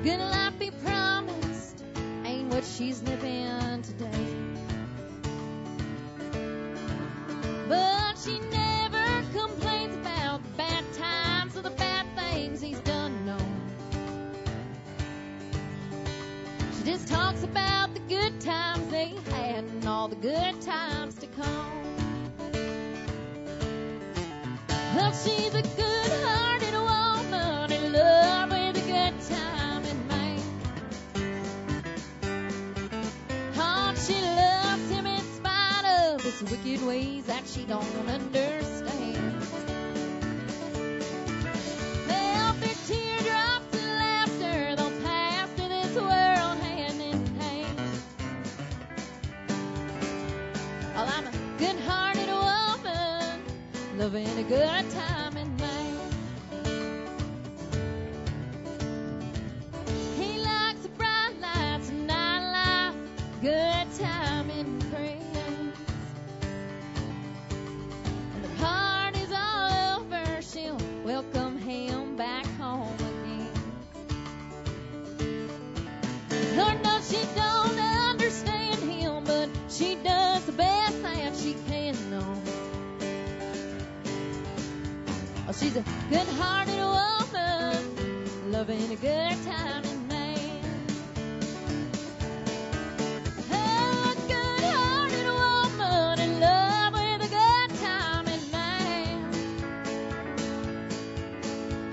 good life he promised ain't what she's living today. But she never complains about the bad times or the bad things he's done, no. She just talks about the good times they had and all the good times to come. Well, she's a good-hearted woman in love with a good-timing man. Oh, she loves him in spite of his wicked ways that she don't understand. Well, through teardrops and laughter, they'll pass through this world hand in hand. Well, I'm a good-hearted woman, loving a good time in man. He likes the bright lights and nightlife, good time in friends. When the party's all over, she'll welcome him back home again. Lord knows she don't understand him, but she does the best that she can know. Oh, she's a good-hearted woman, loving a good time in man. Oh, a good-hearted woman in love with a good time in man.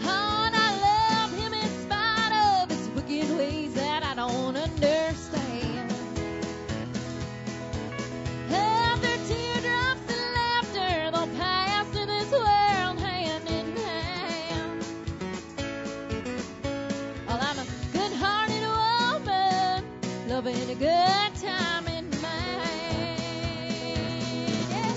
Oh, and I love him in spite of his wicked ways that I don't understand. After teardrops and laughter, they'll pass through this world hand in hand. Well, I'm a good-hearted woman, loving a good time in man. Yeah.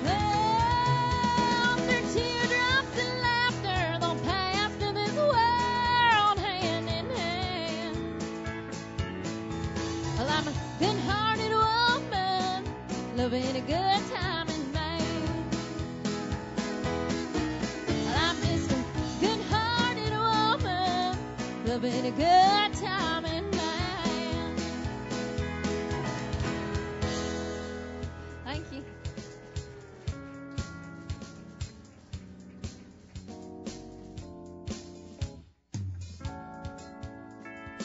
Well, through teardrops and laughter, they'll pass through this world hand in hand. Well, I'm a good-hearted woman, loving a good time in man. Well, I'm just a good-hearted woman, loving a good time in man. Thank you.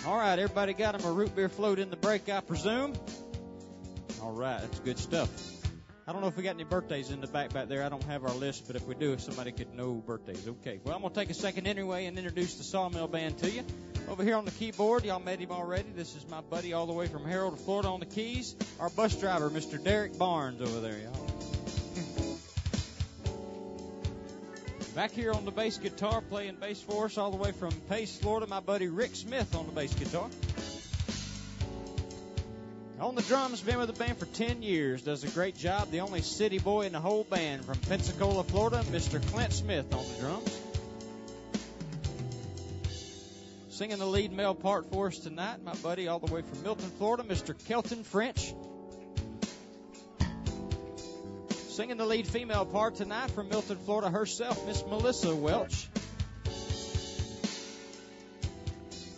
All right, everybody got them a root beer float in the break, I presume? All right, that's good stuff. I don't know if we got any birthdays in the back there. I don't have our list, but if we do, if somebody could know birthdays. Okay, well, I'm going to take a second anyway and introduce the Sawmill Band to you. Over here on the keyboard, y'all met him already. This is my buddy all the way from Harold, Florida on the keys. Our bus driver, Mr. Derek Barnes over there, y'all. Back here on the bass guitar, playing bass for us all the way from Pace, Florida, my buddy Rick Smith on the bass guitar. On the drums, been with the band for 10 years, does a great job. The only city boy in the whole band from Pensacola, Florida, Mr. Clint Smith on the drums. Singing the lead male part for us tonight, my buddy all the way from Milton, Florida, Mr. Kelton French. Singing the lead female part tonight from Milton, Florida herself, Miss Melissa Welch.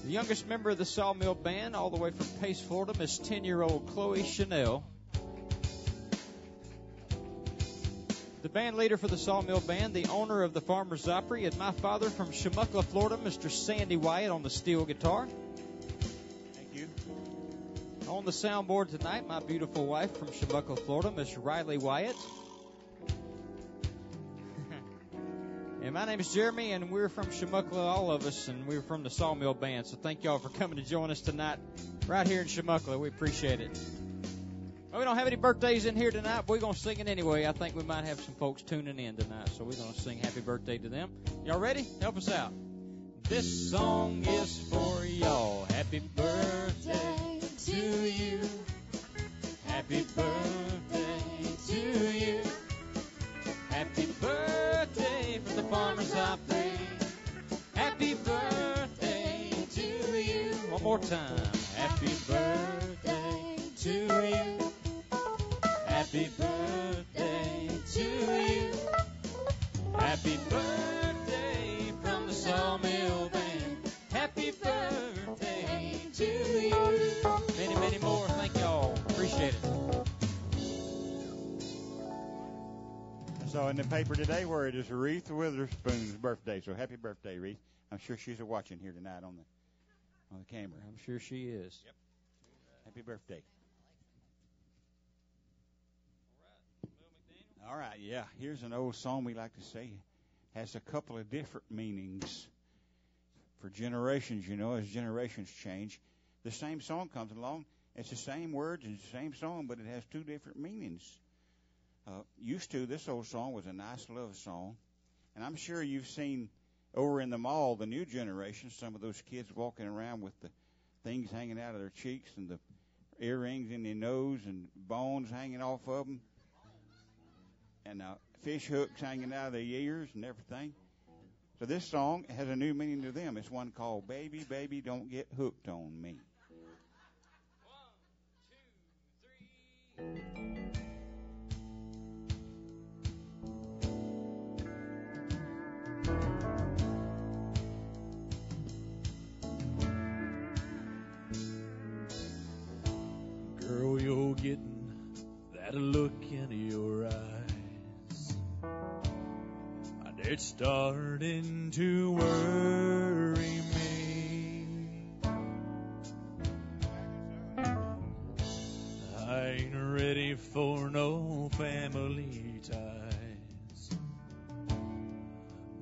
The youngest member of the Sawmill Band, all the way from Pace, Florida, Miss 10-year-old Chloe Chanel. The band leader for the Sawmill Band, the owner of the Farmer's Opry, and my father from Chumuckla, Florida, Mr. Sandy Wyatt on the steel guitar. Thank you. On the soundboard tonight, my beautiful wife from Chumuckla, Florida, Miss Riley Wyatt. And my name is Jeremy, and we're from Chumuckla, all of us, and we're from the Sawmill Band. So thank y'all for coming to join us tonight right here in Chumuckla. We appreciate it. Well, we don't have any birthdays in here tonight, but we're going to sing it anyway. I think we might have some folks tuning in tonight, so we're going to sing happy birthday to them. Y'all ready? Help us out. This song is for y'all. Happy birthday to you. Happy birthday to you. Happy birthday from the farmers out there. Happy birthday to you. One more time. Happy birthday to you. Happy birthday to you. Happy birthday from the Sawmill Band. Happy birthday to you. Many, many more. Thank y'all. Appreciate it. I saw in the paper today where it is Reese Witherspoon's birthday. So happy birthday, Reese. I'm sure she's watching here tonight on the camera. I'm sure she is. Yep. Happy birthday. All right, yeah. Here's an old song we like to say. Has a couple of different meanings for generations, you know, as generations change. The same song comes along. It's the same words and the same song, but it has two different meanings. Used to, this old song was a nice love song. And I'm sure you've seen over in the mall, the new generation, some of those kids walking around with the things hanging out of their cheeks and the earrings in their nose and bones hanging off of them. And fish hooks hanging out of their ears and everything. So this song has a new meaning to them. It's one called Baby, Baby, Don't Get Hooked on Me. 1, 2, 3. Girl, you're getting that look in your eyes, and it's starting to worry me. I ain't ready for no family ties.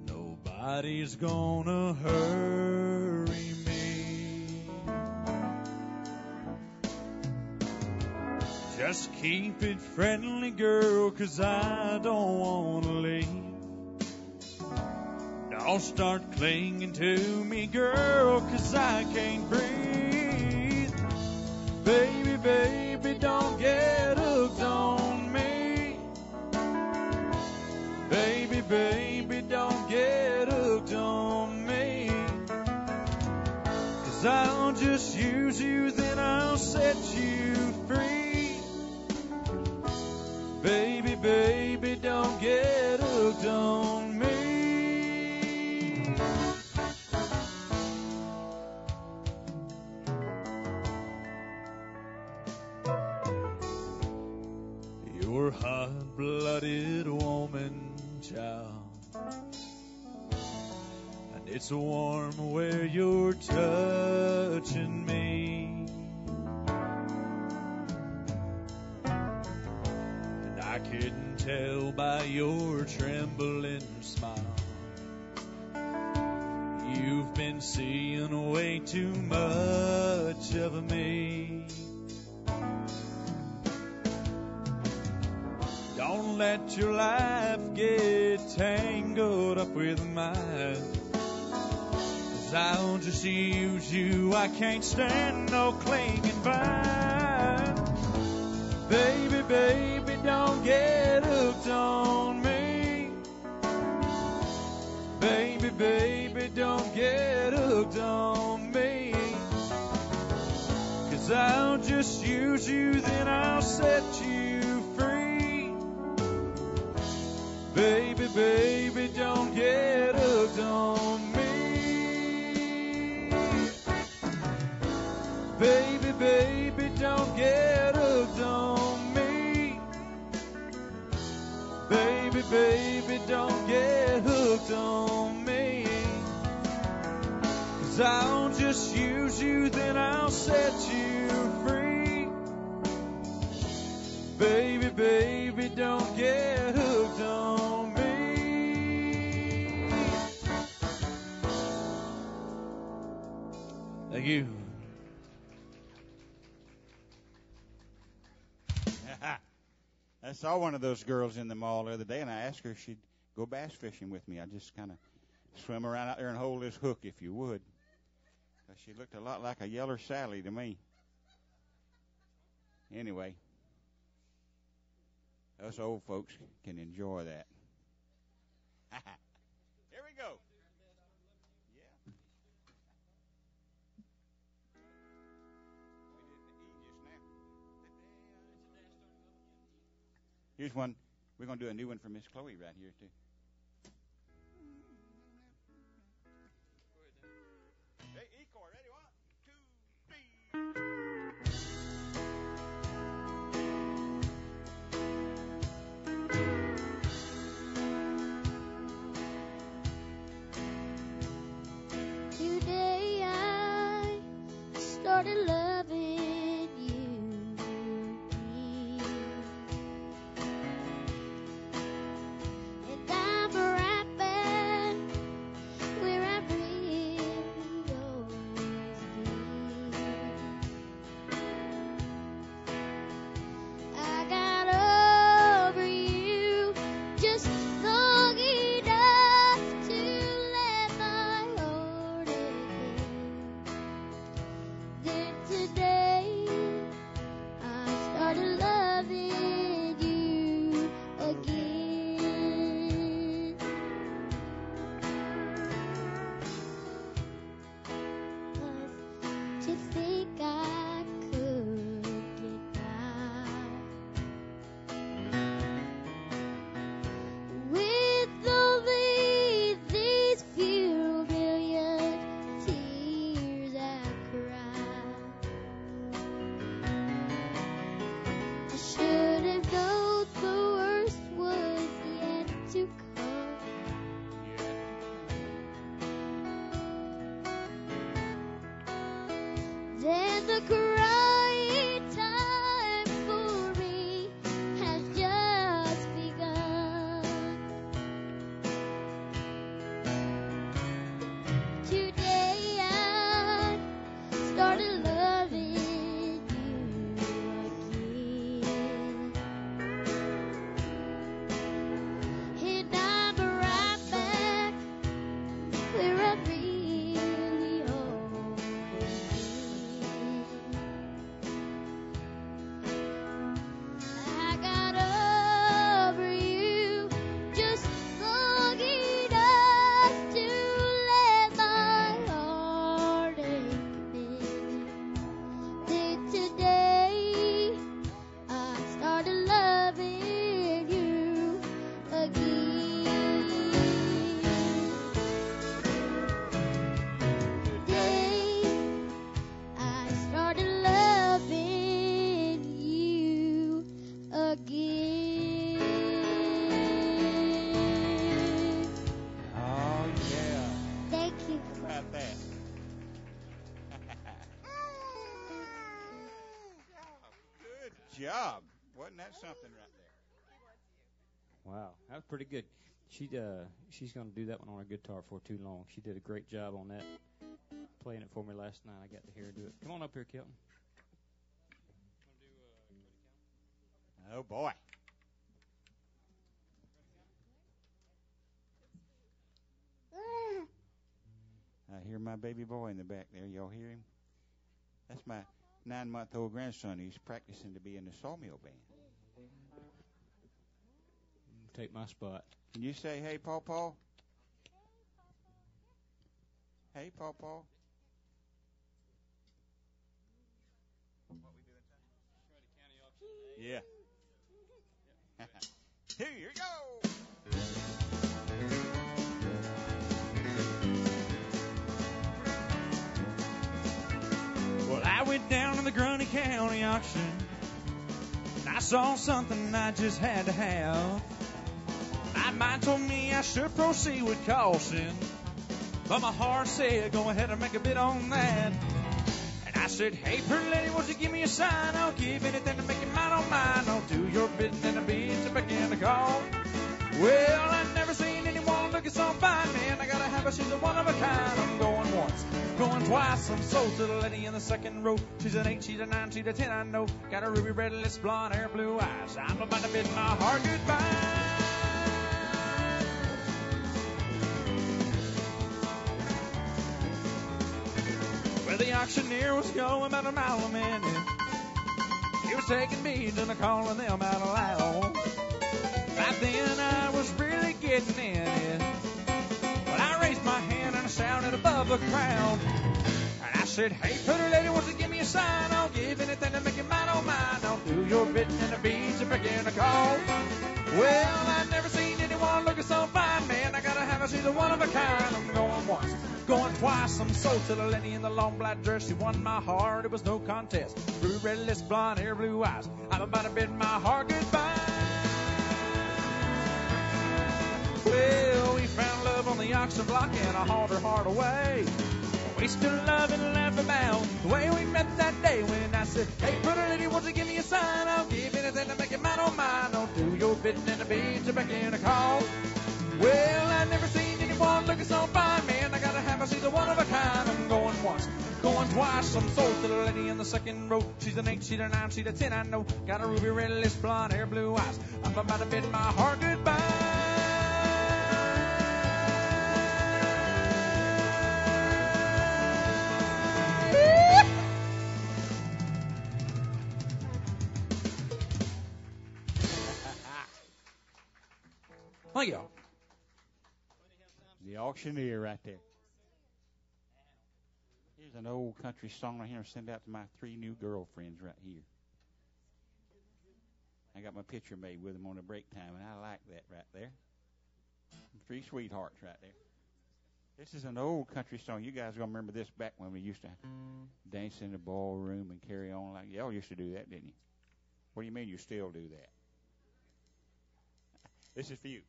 Nobody's gonna hurry me. Just keep it friendly, girl, 'cause I don't wanna leave. Don't start clinging to me, girl, 'cause I can't breathe. Baby, baby, don't get hooked on me. Baby, baby, don't get hooked on me. 'Cause I'll just use you, then I'll set you free. Baby, baby, don't get hooked on me. You're a hot-blooded woman, child, and it's warm where you're touching me. I couldn't tell by your trembling smile. You've been seeing way too much of me. Don't let your life get tangled up with mine, 'cause I'll just use you. I can't stand no clinging vine. Baby, baby, don't get hooked on me. Baby, baby, don't get hooked on me. 'Cause I'll just use you, then I'll set you free. Baby, baby, don't get hooked on me. Baby, baby, don't get hooked on me. Baby, baby, don't get hooked on me. 'Cause I'll just use you, then I'll set you free. Baby, baby, don't get hooked on me. Thank you. I saw one of those girls in the mall the other day, and I asked her if she'd go bass fishing with me. I just kind of swim around out there and hold this hook if you would. 'Cause she looked a lot like a yeller Sally to me. Anyway, us old folks can enjoy that. Here we go. Yeah. We did the E just now. Here's one. We're going to do a new one for Miss Chloe right here, too. Hey, E-chord. Ready? 1, 2, 3. Today I started loving you again. And I'm right back where I really always been. I got over you just long enough to let my heart again. Then today I started loving you again. To think I could get by with only these few brilliant tears I cried. I should have known the worst was yet to come. Then the crying time for me has just begun. Today I started loving you again. And I'm right back where I really always been. I got over you just long enough to let my heart ache. Then today I started loving you again. Today I started loving you again. Oh, yeah. Thank you. How about that? Good job. Wasn't that something right there? Wow, that was pretty good. She's going to do that one on her guitar for too long. She did a great job on that, playing it for me last night. I got to hear her do it. Come on up here, Kelton. Oh, boy. I hear my baby boy in the back there. Y'all hear him? That's my 9-month-old grandson. He's practicing to be in the Sawmill band. Take my spot. Can you say, hey, Paw Paw? Hey, Paw Paw. Yeah. Here you go. Well, I went down to the Grundy County auction, and I saw something I just had to have. My mind told me I should proceed with caution, but my heart said, go ahead and make a bid on that. And I said, hey, pretty lady, won't you give me a sign? I'll give anything to make it mine on mine. I'll do your bidding and I'll be to begin to call. Well, I've never seen anyone looking so fine, man. I gotta have her, she's a one of a kind. I'm going once, going twice. I'm sold to the lady in the second row. She's an 8, she's a 9, she's a 10, I know. Got a ruby red lips, blonde hair, blue eyes. I'm about to bid my heart goodbye. auctioneer was going about a mile a minute. He was taking beads and calling them out loud. Right then I was really getting in it. But I raised my hand and I shouted above the crowd. And I said, hey, pretty lady, won't you give me a sign? I'll give anything to make you mine, oh mine. I'll do your bidding in the beads and begin to call. Well, I've never seen anyone looking so fine, man. I gotta have her, she's a one of a kind. I'm going once, going twice. I'm sold to the lady in the long black dress. She won my heart, it was no contest. Blue red lips, blonde hair, blue eyes. I'm about to bid my heart goodbye. Well, we found love on the auction block and I hauled her heart away. We still love and laugh about the way we met that day when I said, hey, pretty lady, won't you give me a sign? I'll give anything to make it mine, oh mine. I'll do your bidding in the beads and back in a call. Well, I've never seen anyone looking so fine, man. I gotta have her, she's a one of a kind. I'm going once, going twice. I'm sold to the lady in the second row. She's an 8, she's a 9, she's a 10, I know. Got a ruby red lips, blonde hair, blue eyes. I'm about to bid my heart goodbye. Thank you. The auctioneer right there. Here's an old country song right here. Send out to my 3 new girlfriends right here. I got my picture made with them on the break time, and I like that right there. 3 sweethearts right there. This is an old country song. You guys are going to remember this back when we used to dance in the ballroom and carry on like y'all used to do that, didn't you? What do you mean you still do that? This is for you.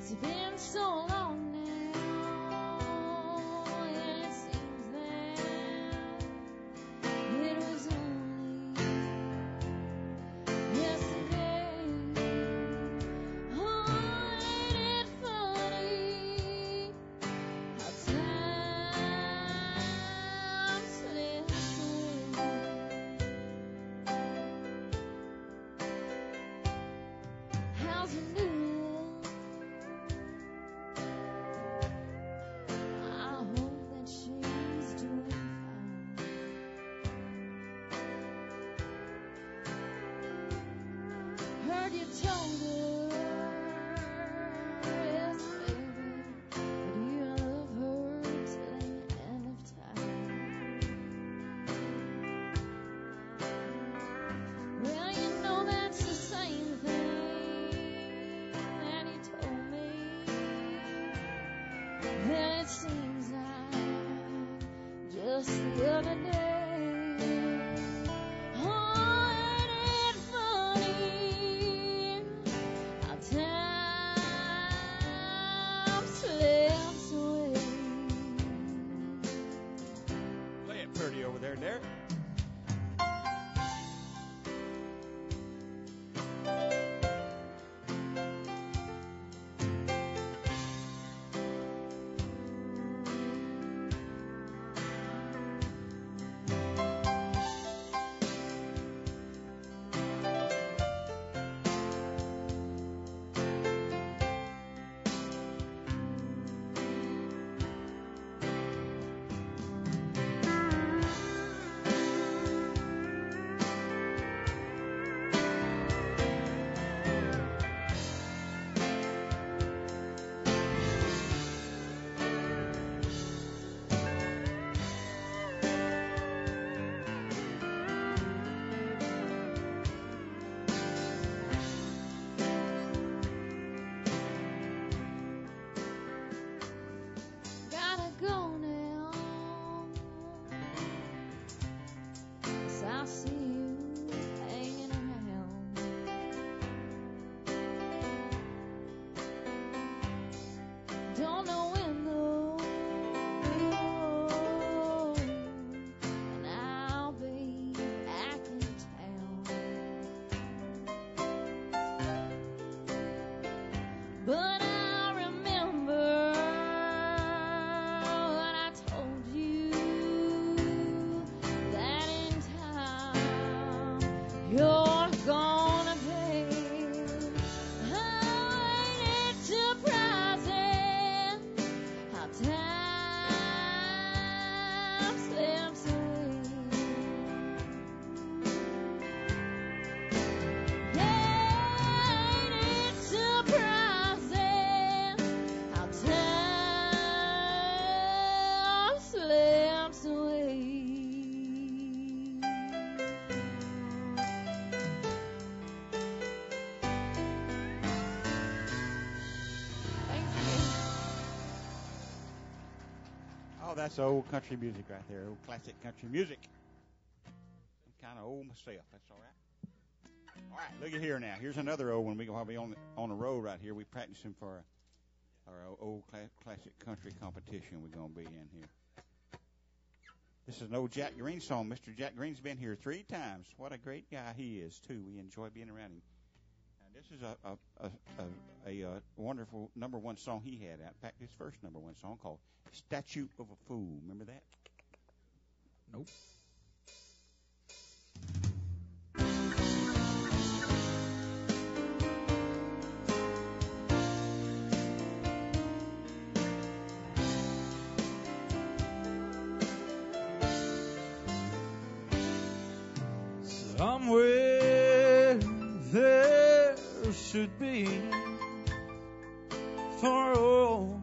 It's been so long now, and it seems that it was only yesterday. Oh, ain't it funny how time slips away? How's it new? Heard you told her, yes, baby, that you love her till the end of time. Well, you know that's the same thing that you told me. Then it seems like just the other day. Oh, that's old country music right there, old classic country music. I'm kind of old myself. That's all right. All right, look at here now. Here's another old one. We're going to be on the road right here. We're practicing for our old classic country competition we're going to be in here. This is an old Jack Green song. Mr. Jack Green's been here 3 times. What a great guy he is, too. We enjoy being around him. And this is a wonderful #1 song he had out. In fact, his first #1 song called Statue of a Fool. Remember that? Nope. Somewhere there should be for all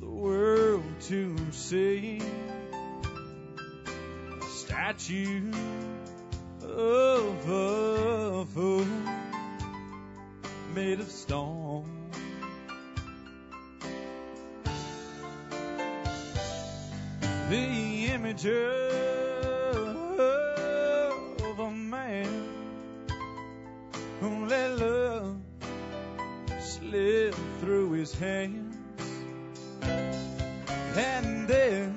the world to see a statue of a fool made of stone. The image of a man who let love slip through his hands, and then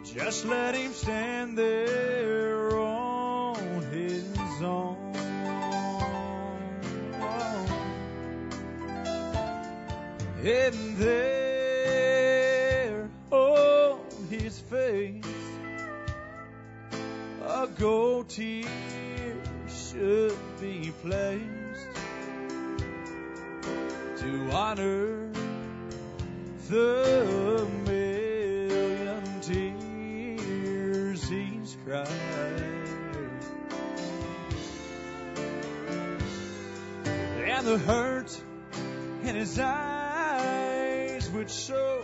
just let him stand there on his own. And there on his face a gold tear should be placed to honor the million tears he's cried, and the hurt in his eyes would show,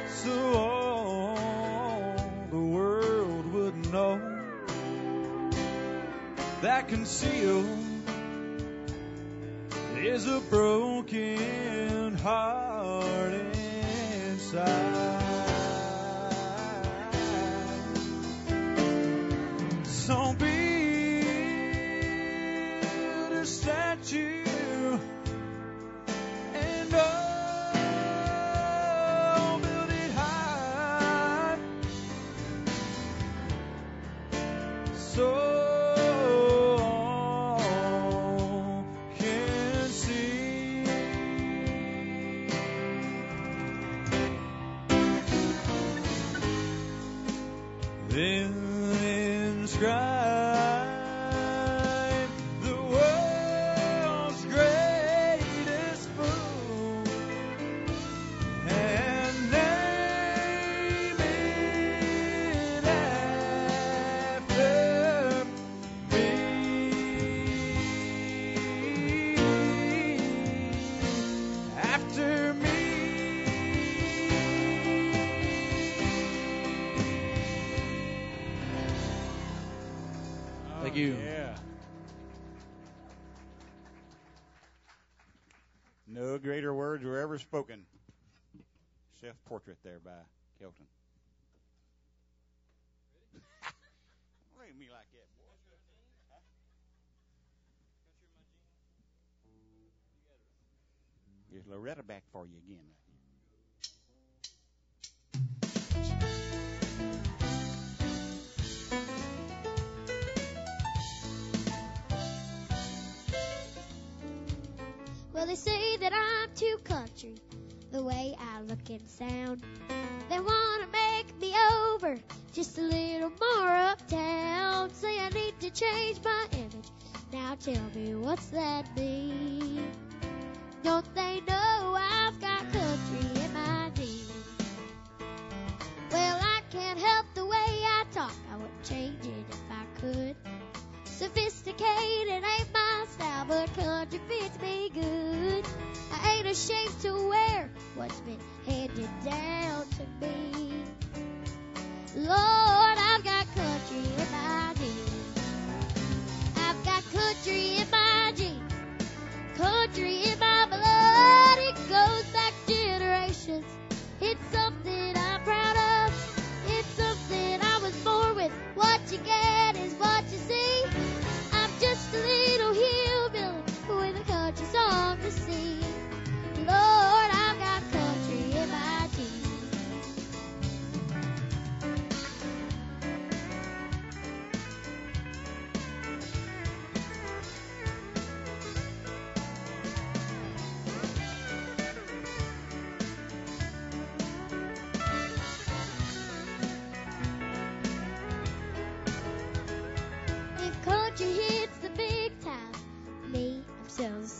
so all the world would know that concealed is a broken heart inside. So build a statue and oh, build it high, so all can see. Then inscribe the world's greatest fool and name it after me. After me. Thank you. Yeah. No greater words were ever spoken. Self-portrait there by Kelton. Look at me like that, boy. Huh? Here's Loretta back for you again. Well, they say that I'm too country, the way I look and sound. They want to make me over, just a little more uptown. Say I need to change my image. Now tell me, what's that mean? Don't they know I've got country in my genes? Well, I can't help the way I talk. I wouldn't change it if I could. Sophisticated ain't my style, but country fits me good. I ain't ashamed to wear what's been handed down to me. Lord, I've got country in my jeans. I've got country in my jeans. Country in my blood, it goes back generations.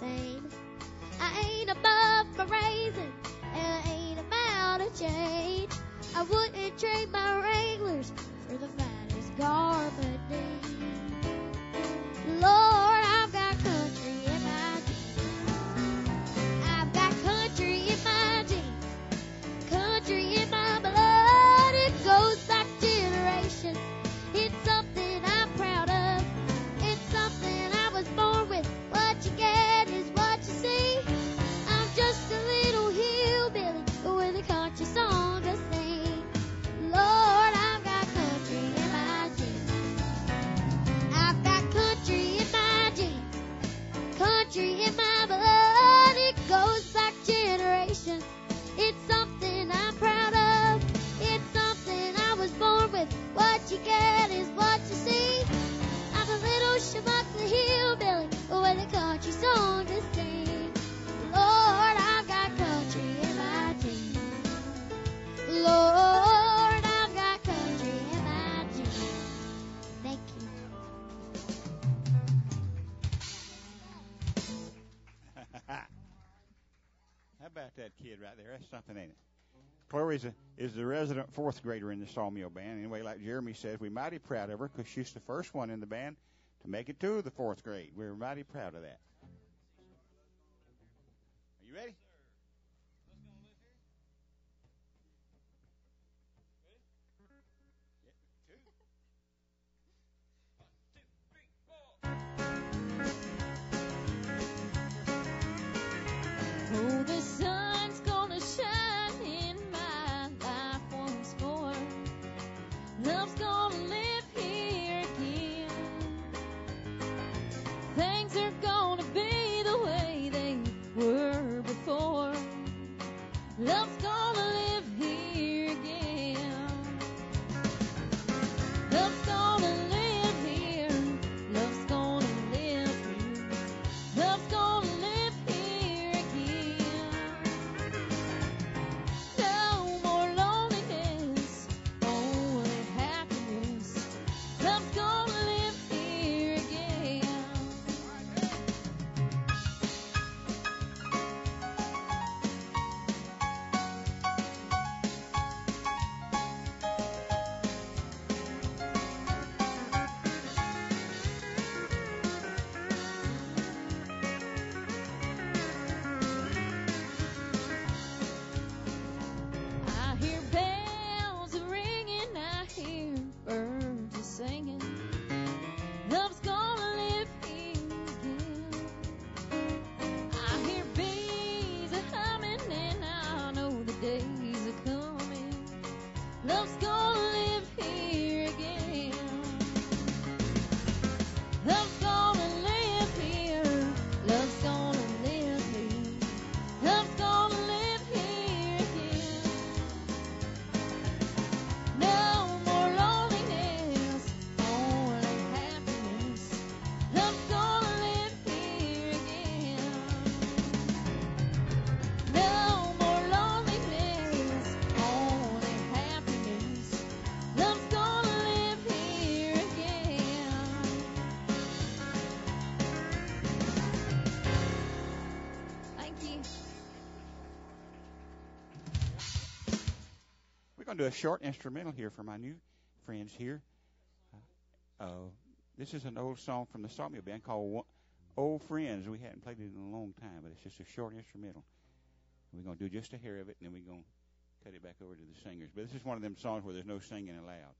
fame. I ain't above my raising, and I ain't about to change. I wouldn't trade my Wranglers for the finest garment name. Lord, I've got country in my jeans. I've got country in my jeans. Country in my blood. It goes back generations. It's something I'm proud of. It's something I was born with. What you get is what you see. I'm just a little hillbilly with a country song to sing. Lord, I've got country in my jeans. I've got country in my jeans. Country in my blood. It goes back generations. It's something I'm proud of. It's something I was born with. What you get is what you see. I'm a little schmuck, hillbilly with a country song to sing. Lord, I've got country in my jeans. Lord, I've got country in my jeans. Thank you. How about that kid right there? That's something, ain't it? Chloe is the resident fourth grader in the Sawmill band. Anyway, like Jeremy says, we're mighty proud of her because she's the first one in the band to make it to the fourth grade. We're mighty proud of that. Are you ready? Oh, the sun's gonna shine in my life once more. Love's gonna live here again. Things are gonna be the way they were before. Love's gonna live here again. Love's gonna live here. Love's gonna live here. Love's gonna live here again. No more loneliness, only happiness. Love's gonna live here again. I hear bells ringing, I hear birds singing. Love's gonna live here again. I hear bees humming, and I know the days are coming. Love's gonna live here again. Love's gonna live here. Love's gonna live here. Love's gonna live here again. No more loneliness, only happiness. Love's gonna live here again. No more loneliness, only happiness. Love's gonna live here again. Thank you. We're going to do a short instrumental here for my new friends here. This is an old song from the Sawmill band called Old Friends. We hadn't played it in a long time, but it's just a short instrumental. We're going to do just a hair of it, and then we're going to cut it back over to the singers. But this is one of them songs where there's no singing allowed.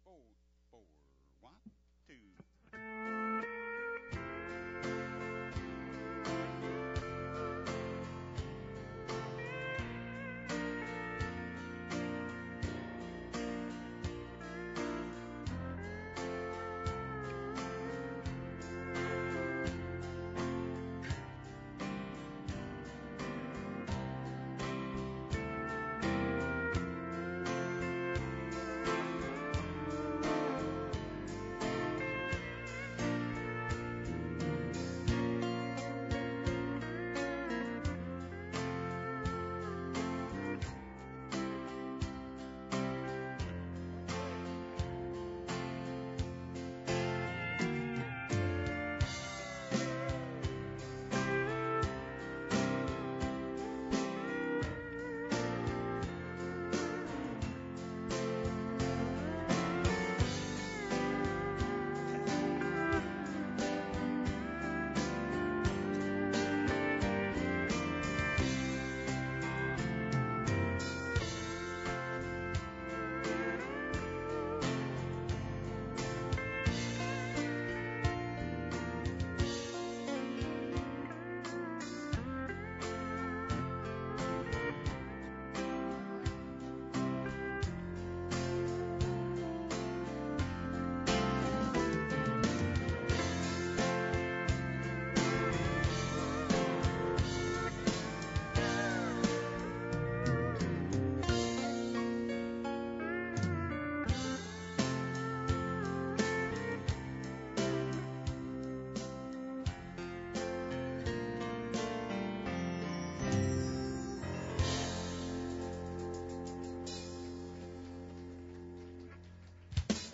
Four, 1, 2.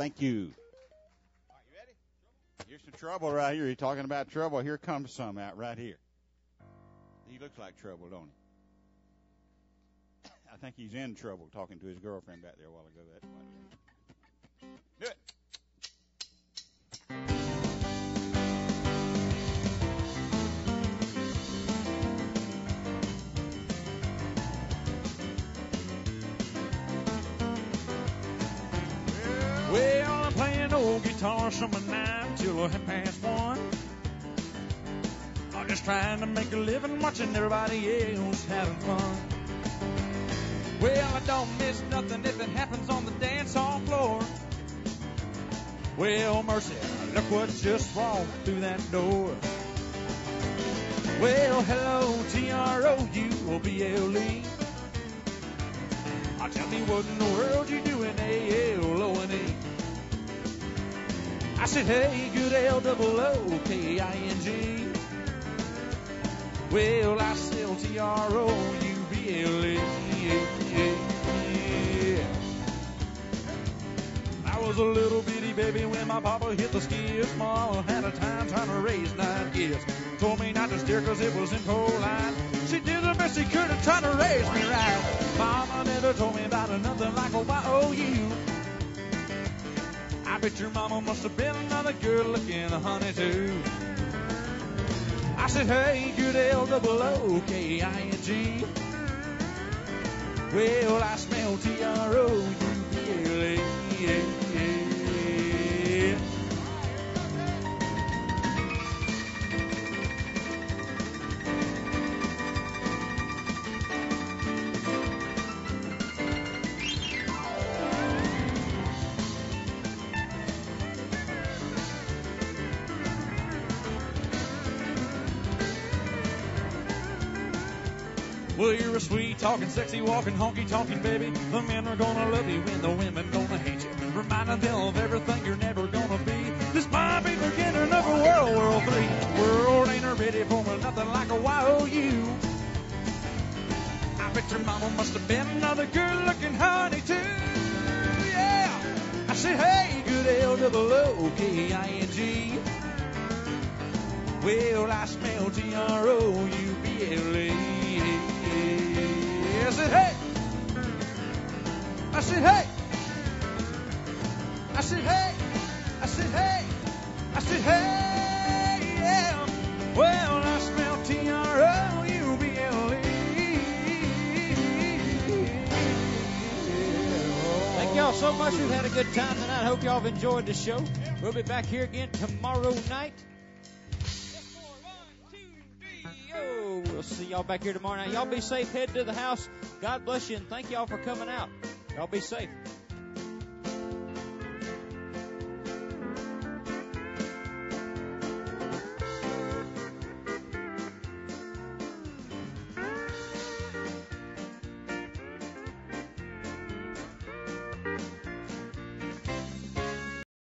Thank you. All right, you ready? Here's some trouble right here. You're talking about trouble. Here comes some out right here. He looks like trouble, don't he? I think he's in trouble talking to his girlfriend back there a while ago. That's why. Do it. Well, I'm playing old guitar from 9 till 1:30. I'm just trying to make a living watching everybody else having fun. Well, I don't miss nothing if it happens on the dance hall floor. Well, mercy, look what's just walked through that door. Well, hello, TROUBLE. Tell me what in the world you doing, ALONE. I said, hey, good LOOKING. Well, I sell TROUBLE. I was a little bitty baby when my papa hit the skids. Mama had a time trying to raise 9 kids. Told me not to steer 'cause it was impolite. She did the best she could to try to raise me right. Mama never told me about nothing like a YOU. I bet your mama must have been another good-looking honey, too. I said, hey, good LOOKING. Well, I smell TROUBLE. Well, you're a sweet talking, sexy walking, honky talking baby. The men are gonna love you when the women gonna hate you. Reminding them of everything you're never gonna be. This might be the beginning of a World War III. World ain't ready for nothing like a YOU. I bet your mama must have been another good looking honey too. Yeah. I said, hey, good LOOKING. Well, I smell TROUBLE. I said, hey. I said, hey. I said, hey. I said, hey. I said, hey, yeah. Well, I smell TROUBLE. Thank y'all so much. We've had a good time tonight. Hope y'all have enjoyed the show. We'll be back here again tomorrow night. We'll see y'all back here tomorrow night. Y'all be safe. Head to the house. God bless you, and thank y'all for coming out. Y'all be safe.